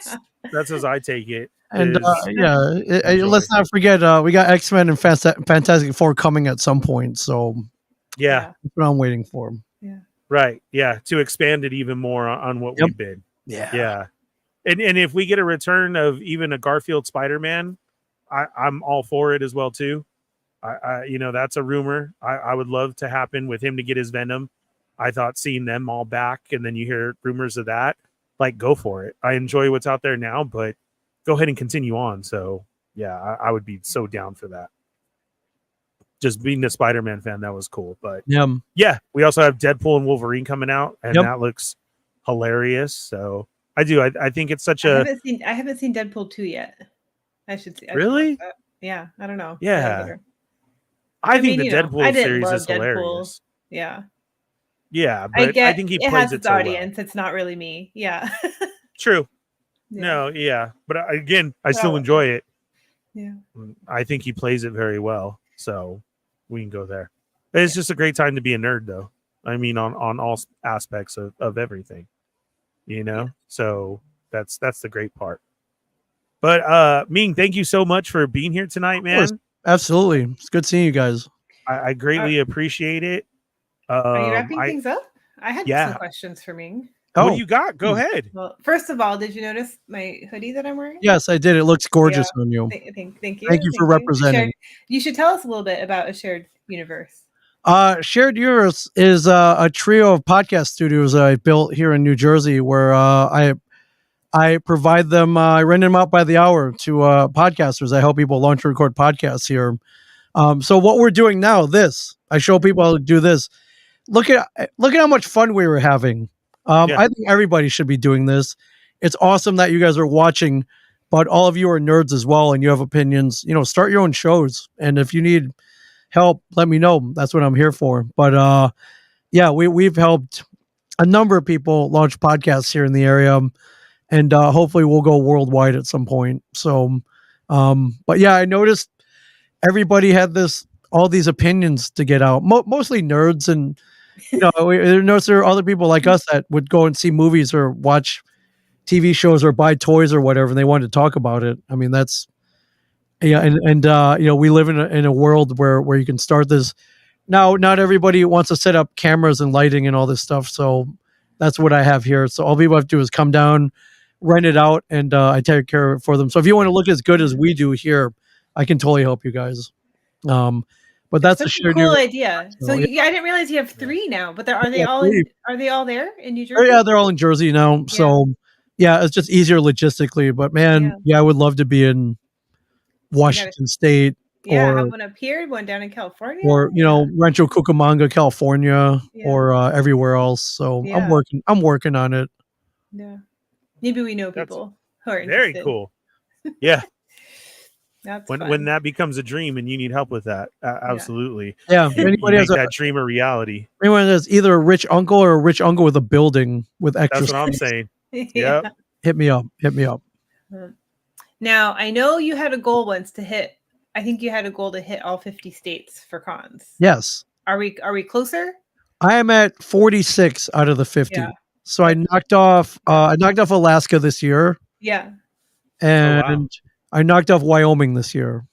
That's as I take it. And is let's not forget we got X-Men and Fantastic Four coming at some point. So yeah, that's what I'm waiting for. Yeah. Right. Yeah. To expand it even more on what we've been. Yeah. And if we get a return of even a Garfield Spider-Man, I'm all for it as well too. I that's a rumor. I would love to happen with him to get his Venom. I thought seeing them all back, and then you hear rumors of that, like go for it. I enjoy what's out there now, but go ahead and continue on. So yeah, I would be so down for that. Just being a Spider-Man fan, that was cool. But yeah, we also have Deadpool and Wolverine coming out, and that looks hilarious. So I think it's such I haven't seen Deadpool 2 yet. I should see. Really? Yeah, I don't know. Yeah. I think the Deadpool series is hilarious. Yeah. Yeah, but I think he plays has it its so audience. well. It's not really me. Yeah. True. Yeah. No, yeah. But again, I still enjoy it. Yeah. I think he plays it very well. So we can go there. It's just a great time to be a nerd, though. I mean, on all aspects of everything, So that's the great part. But Ming, thank you so much for being here tonight, man. Absolutely. It's good seeing you guys. I greatly appreciate it. Are you wrapping things up? I had some questions for Ming. What do you got? Go ahead. Well, first of all, did you notice my hoodie that I'm wearing? Yes, I did. It looks gorgeous on you. Thank you. Thank you for representing. You should tell us a little bit about A Shared Universe. Shared Universe is a trio of podcast studios I built here in New Jersey, where I provide them. I rent them out by the hour to podcasters. I help people launch and record podcasts here. So what we're doing now, I show people how to do this. Look at how much fun we were having. I think everybody should be doing this. It's awesome that you guys are watching, but all of you are nerds as well, and you have opinions. Start your own shows, and if you need help, let me know. That's what I'm here for. But we've helped a number of people launch podcasts here in the area, and hopefully we'll go worldwide at some point. So, but yeah, I noticed everybody had all these opinions to get out, mostly nerds, and I noticed there are other people like us that would go and see movies or watch TV shows or buy toys or whatever, and they wanted to talk about it. I mean, that's and we live in a world where you can start this. Now, not everybody wants to set up cameras and lighting and all this stuff, so that's what I have here. So all people have to do is come down, rent it out, and I take care of it for them. So if you want to look as good as we do here, I can totally help you guys. But that's a shared cool idea. So I didn't realize you have 3 now. But are they all there in New Jersey? Yeah, they're all in Jersey now. Yeah. So yeah, it's just easier logistically. But man, I would love to be in Washington State. Yeah, have one up here, one down in California, or Rancho Cucamonga, California, or everywhere else. So I'm working on it. Yeah, maybe we know people who are very interested. Cool. Yeah. That's when that becomes a dream and you need help with that, absolutely. Yeah, anybody has that dream a reality. Anyone has either a rich uncle or a rich uncle with a building with extra. That's what I'm saying. Yep. Hit me up. Now I know you had a goal once to hit. I think you had a goal to hit all 50 states for cons. Yes. Are we closer? I am at 46 out of the 50. Yeah. So I knocked off Alaska this year. Yeah. And I knocked off Wyoming this year.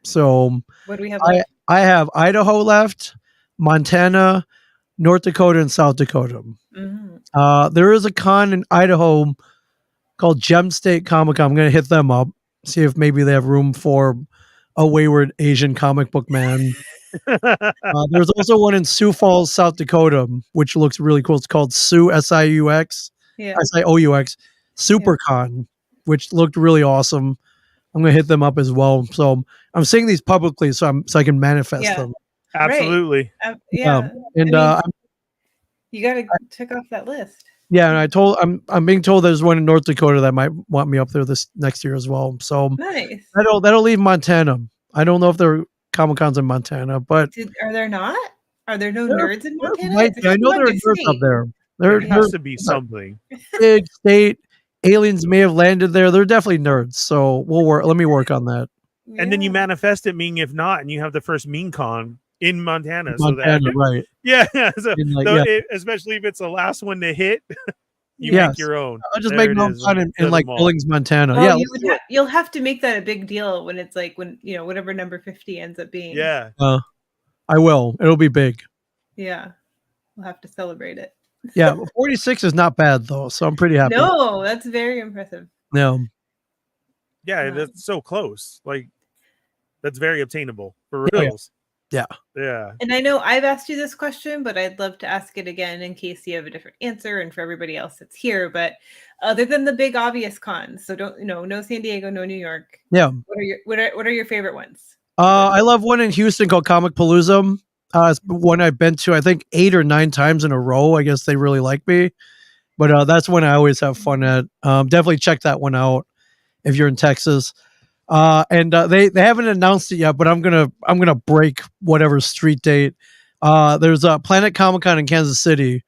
So what do we have left? I have Idaho left, Montana, North Dakota, and South Dakota. Mm-hmm. There is a con in Idaho called Gem State Comic Con. I'm going to hit them up, see if maybe they have room for a wayward Asian comic book man. There's also one in Sioux Falls, South Dakota, which looks really cool. It's called Sioux SIUX, Yeah. SIOUX SuperCon, which looked really awesome. I'm gonna hit them up as well. So I'm saying these publicly, so I can manifest Yeah. them. Absolutely. Yeah. And You got to check off that list. yeah, and I'm being told there's one in North Dakota that might want me up there this next year as well. So Nice. that'll leave Montana. I don't know if there are Comic Cons in Montana, but Are there not? Are there no There- nerds in Montana? might It's be. I know there are humongous nerds up state. there. There They're has to be something. big state. Aliens may have landed there. They're definitely nerds. So let me work on that. And then you Yeah. manifest it, Ming, if not, and you have the first Ming Con in Montana. Montana, So that, right? yeah. So, And, like, though yeah. especially if it's the last one to hit, you Yes. make your own. I'll just There make it no is, fun to in the like mall. Billings, Montana. Well, Yeah, you'll have to make that a big deal when it's like when whatever number 50 ends up being. Yeah. I will. It'll be big. Yeah. We'll have to celebrate it. Yeah, 46 is not bad though, so I'm pretty happy. No, that's very impressive. No. Yeah, that's so close. Like, that's very obtainable for Oh, yeah. reals. Yeah. Yeah. And I know I've asked you this question, but I'd love to ask it again in case you have a different answer and for everybody else that's here. But other than the big obvious cons, so no San Diego, no New York. Yeah. What are your favorite ones? I love one in Houston called Comic Palooza. It's one I've been to, I think 8 or 9 times in a row. I guess they really like me. But that's one I always have fun at. Definitely check that one out if you're in Texas. And they haven't announced it yet, but I'm gonna break whatever street date. There's a Planet Comic Con in Kansas City,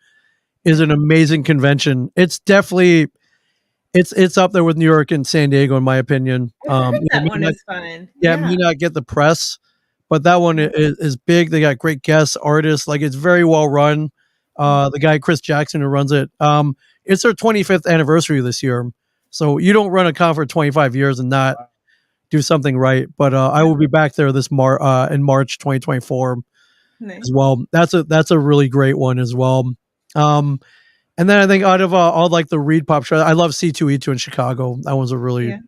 is an amazing convention. It's definitely it's up there with New York and San Diego in my opinion. I heard that may one not- is fun. yeah, it may not get the press, but that one is big. They got great guests, artists. Like it's very well run. The guy Chris Jackson who runs it. It's their 25th anniversary this year, so you don't run a con for 25 years and not do something right. But I will be back there in March 2024 Nice. as well. That's a really great one as well. And then I think out of all like the Reed Pop show, I love C2E2 in Chicago. That one's a really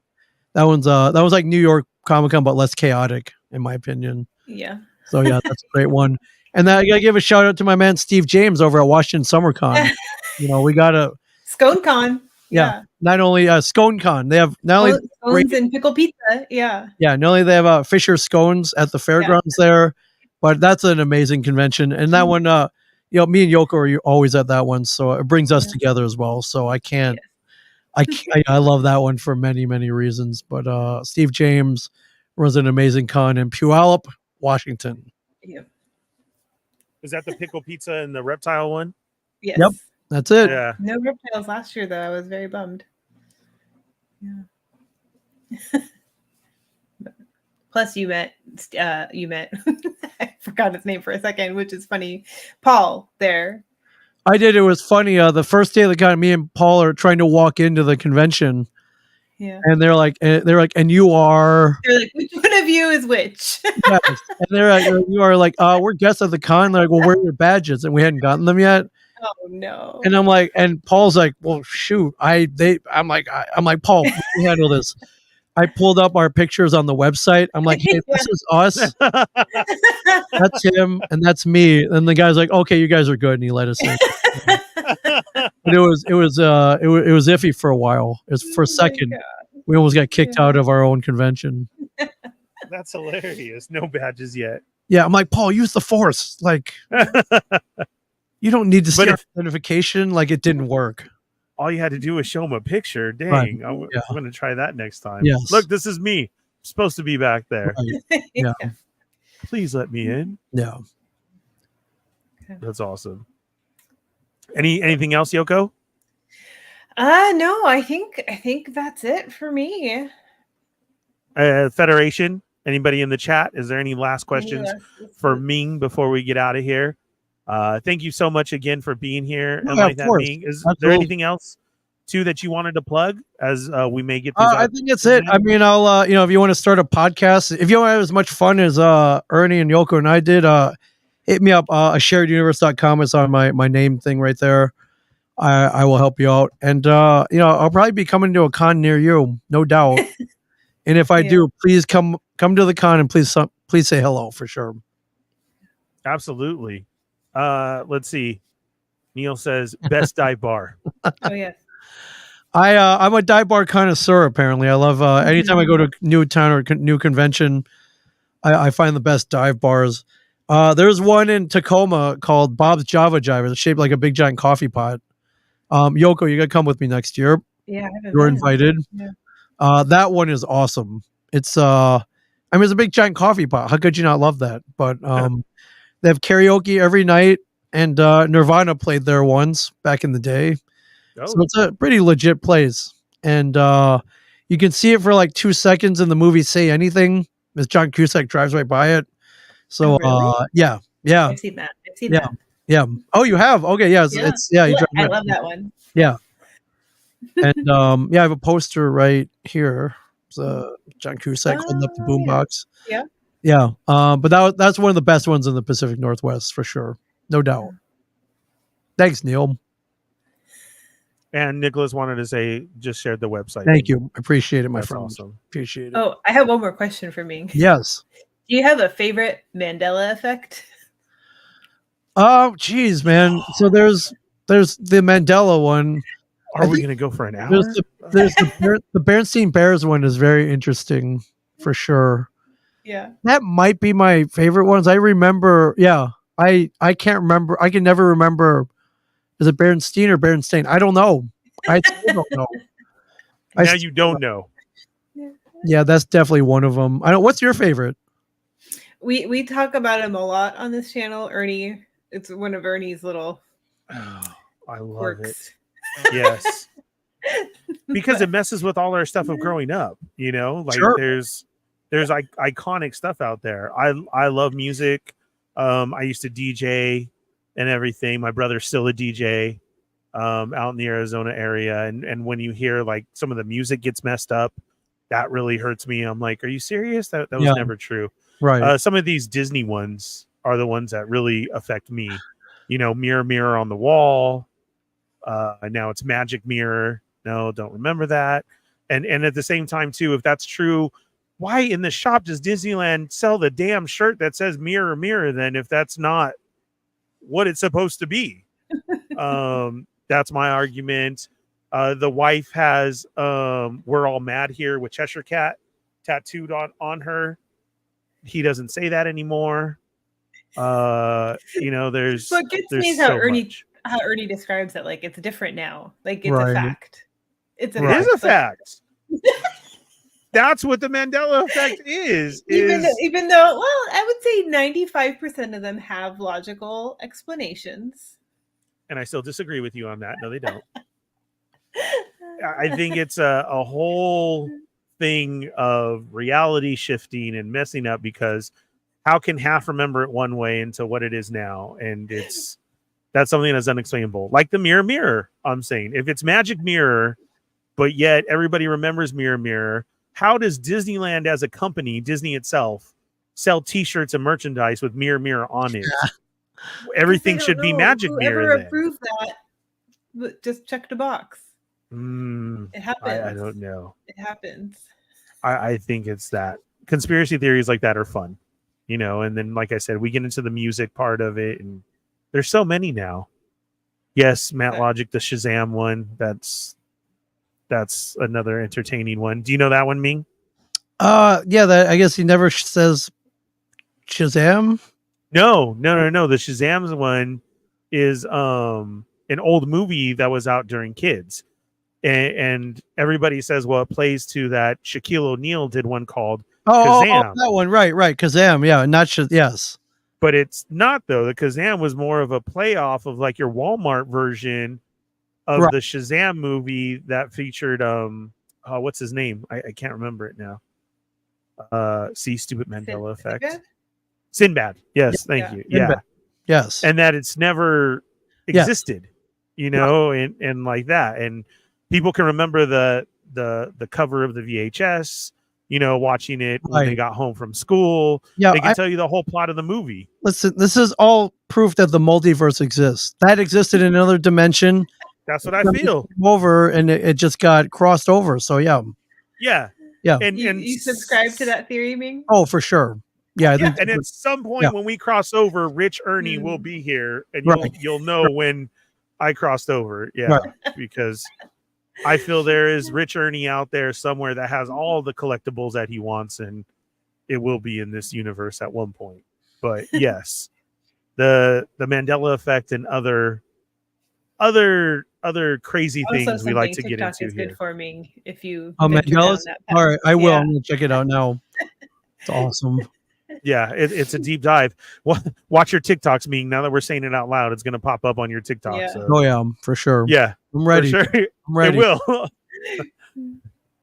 that was like New York Comic Con but less chaotic in my opinion. Yeah. So yeah, that's a great one. And then I gotta give a shout out to my man Steve James over at Washington Summer Con. We got a Scone Con. yeah. Not only Scone Con, they have not only scones and pickle pizza. Yeah. yeah, not only they have Fisher Scones at the fairgrounds there, but that's an amazing convention. And that one, me and Yoko are always at that one, so it brings us together as well. So I love that one for many, many reasons. But Steve James runs an amazing con in Puyallup, Washington. Yeah. Is that the pickle pizza and the reptile one? Yes. Yep. That's it. Yeah. No reptiles last year though. I was very bummed. Yeah. Plus you met I forgot his name for a second, which is funny. Paul there. I did. It was funny. The first day of the con, me and Paul are trying to walk into the convention. Yeah. And they're like, and you are. They're like, which one of you is which? Yes. And they're like, you are like, we're guests at the con. They're like, well, where are your badges? And we hadn't gotten them yet. Oh no. And I'm like, and Paul's like, well, shoot, I'm like, Paul, we handle this. I pulled up our pictures on the website. I'm like, hey, this is us. That's him, and that's me. And the guy's like, okay, you guys are good, and he let us in. But it was iffy for a while. It was for a second. We almost got kicked out of our own convention. That's hilarious. No badges yet. Yeah, I'm like, Paul, use the force. Like, you don't need to see identification. Like, it didn't work. All you had to do was show him a picture. Dang, Right. I'm going to try that next time. Yes. Look, this is me. I'm supposed to be back there. Right. Yeah. Please let me in. Yeah. That's awesome. Anything else, Yoko? No, I think that's it for me. Federation, anybody in the chat? Is there any last questions for Ming before we get out of here? Thank you so much again for being here. No, And like of that, course. Ming, is Absolutely. there anything else too that you wanted to plug as we may get these I think that's it. I mean, I'll if you want to start a podcast, if you want to have as much fun as Ernie and Yoko and I did, hit me up. shareduniverse.com is on my name thing right there. I will help you out, and I'll probably be coming to a con near you, no doubt. And if I do, please come to the con and please say hello for sure. Absolutely. Let's see. Neil says best dive bar. Oh yes. I'm a dive bar connoisseur. Apparently, I love anytime I go to a new town or new convention, I find the best dive bars. There's one in Tacoma called Bob's Java Jive. It's shaped like a big giant coffee pot. Yoko, you gotta come with me next year. Yeah, I haven't You're been. invited. Yeah. That one is awesome. It's it's a big giant coffee pot. How could you not love that? But they have karaoke every night, and Nirvana played there once back in the day. Oh. So it's a pretty legit place. And you can see it for like 2 seconds in the movie Say Anything as John Cusack drives right by it. So Oh, really? yeah. I've seen that. Yeah. Oh, you have? Okay, yeah. You drive I right love by that one. Yeah. And I have a poster right here. It's John Cusack holding up the boombox. Yeah. Yeah. But that's one of the best ones in the Pacific Northwest for sure. No doubt. Thanks, Neil. And Nicholas wanted to say, just shared the website. Thank you. Appreciate it, my That's friend. awesome. Appreciate it. Oh, I have one more question for Ming. Yes. Do you have a favorite Mandela effect? Oh, geez, man. So there's the Mandela one. Are we going to go for an hour? There's the Bernstein Bears one is very interesting for sure. Yeah. That might be my favorite ones. I remember. Yeah. I can't remember. I can never remember. Is it Bernstein or Bernstein? I don't know. I still don't know. Now you don't know. Yeah, that's definitely one of them. I don't. What's your favorite? We talk about him a lot on this channel. Ernie, it's one of Ernie's little Oh, I love quirks. it. Yes. Because it messes with all our stuff of growing up, you know? Like Sure. there's iconic stuff out there. I love music. I used to DJ and everything. My brother's still a DJ out in the Arizona area. And when you hear like some of the music gets messed up, that really hurts me. I'm like, are you serious? That was never true. Right. Some of these Disney ones are the ones that really affect me. You know, Mirror, Mirror on the Wall. Now it's Magic Mirror. No, don't remember that. And at the same time, too, if that's true, why in the shop does Disneyland sell the damn shirt that says Mirror, Mirror then if that's not what it's supposed to be? That's my argument. The wife has We're All Mad Here with Cheshire Cat tattooed on her. He doesn't say that anymore. You know, there's What gets me is how Ernie describes it. Like it's different now. Like it's a fact. It's a It fact. is a fact. That's what the Mandela effect is. Even though, well, I would say 95% of them have logical explanations. And I still disagree with you on that. No, they don't. I think it's a whole thing of reality shifting and messing up, because how can half remember it one way into what it is now? And that's something that's unexplainable. Like the Mirror, Mirror, I'm saying. If it's Magic Mirror, but yet everybody remembers Mirror, Mirror, how does Disneyland as a company, Disney itself, sell T-shirts and merchandise with Mirror, Mirror on it? Everything should be Magic Mirror. Whoever approved that, just checked a box. It happens. I don't know. It happens. I think it's that. Conspiracy theories like that are fun, you know, and then, like I said, we get into the music part of it, and there's so many now. Yes, Matt Logic, the Shazam one. That's another entertaining one. Do you know that one, Ming? Yeah, that I guess he never says Shazam. No. The Shazam's one is an old movie that was out during kids. And everybody says, well, it plays to that. Shaquille O'Neal did one called Kazam. That one, right, Kazam, yeah, not yes. But it's not, though. The Kazam was more of a playoff of like your Walmart version of the Shazam movie that featured what's his name? I can't remember it now. Stupid Mandela effect. Sinbad. Yes, thank you. Sinbad. Yeah. Yes. And that it's never existed, you know, and like that. And people can remember the cover of the VHS, you know, watching it when they got home from school. Yeah, they can tell you the whole plot of the movie. Listen, this is all proof that the multiverse exists. That existed in another dimension. That's what I feel. Over and it just got crossed over. So yeah. Yeah. And you subscribe to that theory, Ming? Oh, for sure. Yeah, I Yeah, think and at some point when we cross over, Rich Ernie will be here, and you'll know when I crossed over. Yeah, because I feel there is Rich Ernie out there somewhere that has all the collectibles that he wants, and it will be in this universe at one point. But yes, the Mandela effect and other crazy things we like to TikTok get into is here. good for me if you Mandela's. All right, I will. I'm gonna check it out now. It's awesome. Yeah, it's a deep dive. Watch your TikToks, Ming. Now that we're saying it out loud, it's going to pop up on your TikTok. Yeah. So. Oh yeah, for sure. Yeah, I'm ready. For sure. I'm ready. It will.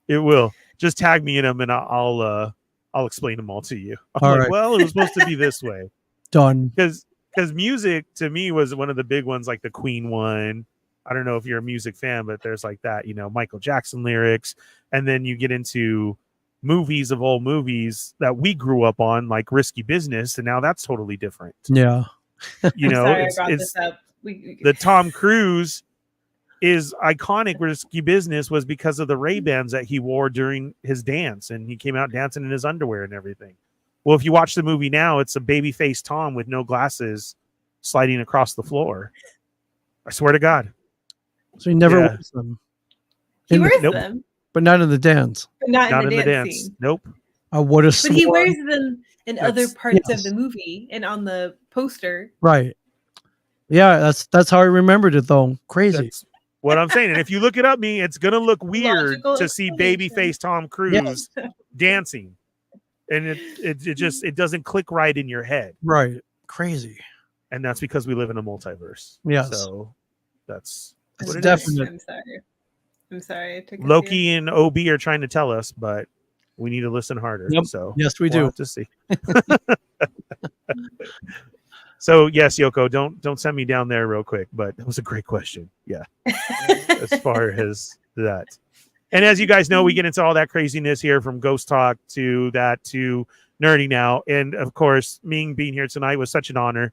It will. Just tag me in them, and I'll explain them all to you. I'm like, well, it was supposed to be this way. Done. Because music to me was one of the big ones, like the Queen one. I don't know if you're a music fan, but there's like that, Michael Jackson lyrics, and then you get into movies of old movies that we grew up on, like Risky Business, and now that's totally different. Yeah. This up. The Tom Cruise is iconic. Risky Business was because of the Ray-Bans that he wore during his dance, and he came out dancing in his underwear and everything. Well, if you watch the movie now, it's a baby-faced Tom with no glasses sliding across the floor. I swear to God. So he never wears them. He wears them. But not in the dance. But not in the dance scene. Nope. I would have But he wears them in other parts of the movie and on the poster. Right. Yeah, that's how I remembered it though. Crazy. That's what I'm saying. And if you look it up, it's gonna look weird to see babyface Tom Cruise dancing. And it doesn't click right in your head. Right. Crazy. And that's because we live in a multiverse. Yes. So that's definite. I'm sorry. Loki and OB are trying to tell us, but we need to listen harder. Yep. So yes, we do. Have to see. So yes, Yoko, don't send me down there real quick, but that was a great question. Yeah. As far as that. And as you guys know, we get into all that craziness here, from ghost talk to nerdy now. And of course, Ming being here tonight was such an honor.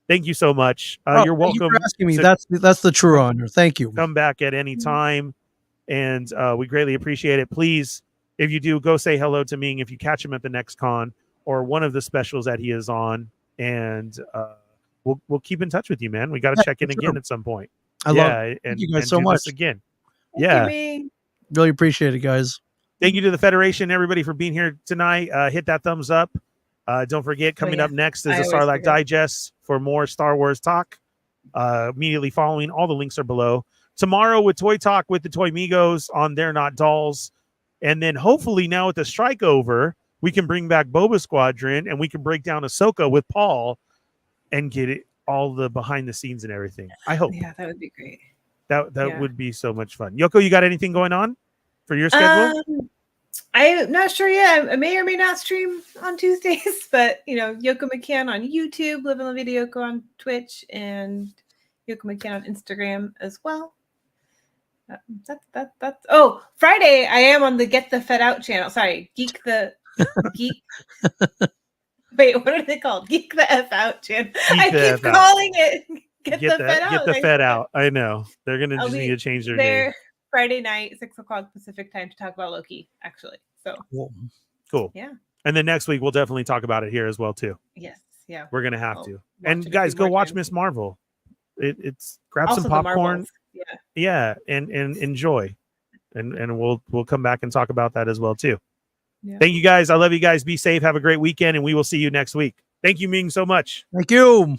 Thank you so much. You're welcome. Thank you for asking me. That's the true honor. Thank you. Come back at any time. And we greatly appreciate it. Please, if you do, go say hello to Ming if you catch him at the next con or one of the specials that he is on. And we'll keep in touch with you, man. We got to check in again at some point. I love it. Thank you guys so much. Again. Thank you, really appreciate it, guys. Thank you to the Federation, everybody, for being here tonight. Hit that thumbs up. Don't forget, coming up next is the Sarlacc Digest for more Star Wars talk. Immediately following, all the links are below. Tomorrow with Toy Talk with the Toy Migos on They're Not Dolls. And then hopefully now with the strike over, we can bring back Boba Squadron and we can break down Ahsoka with Paul and get it all the behind the scenes and everything. I hope. Yeah, that would be great. That would be so much fun. Yoko, you got anything going on for your schedule? I'm not sure yet. I may or may not stream on Tuesdays, but Yoko McCann on YouTube, Live in La Vida Yoko on Twitch, and Yoko McCann on Instagram as well. That's Friday I am on the Get the Fett Out channel. Sorry, Geek. Wait, what are they called? Geek the F Out channel. I keep calling it Get the Fett Out. Get the Fett Out. I know they're gonna just need to change their name. Friday night, 6:00 Pacific time to talk about Loki. Actually, so cool. Yeah. And then next week we'll definitely talk about it here as well too. Yes. Yeah. We're gonna have to. And guys, go watch Miss Marvel. It's grab also some popcorn. Yeah, and enjoy, and we'll come back and talk about that as well too. Yeah. Thank you guys. I love you guys. Be safe. Have a great weekend, and we will see you next week. Thank you, Ming, so much. Thank you.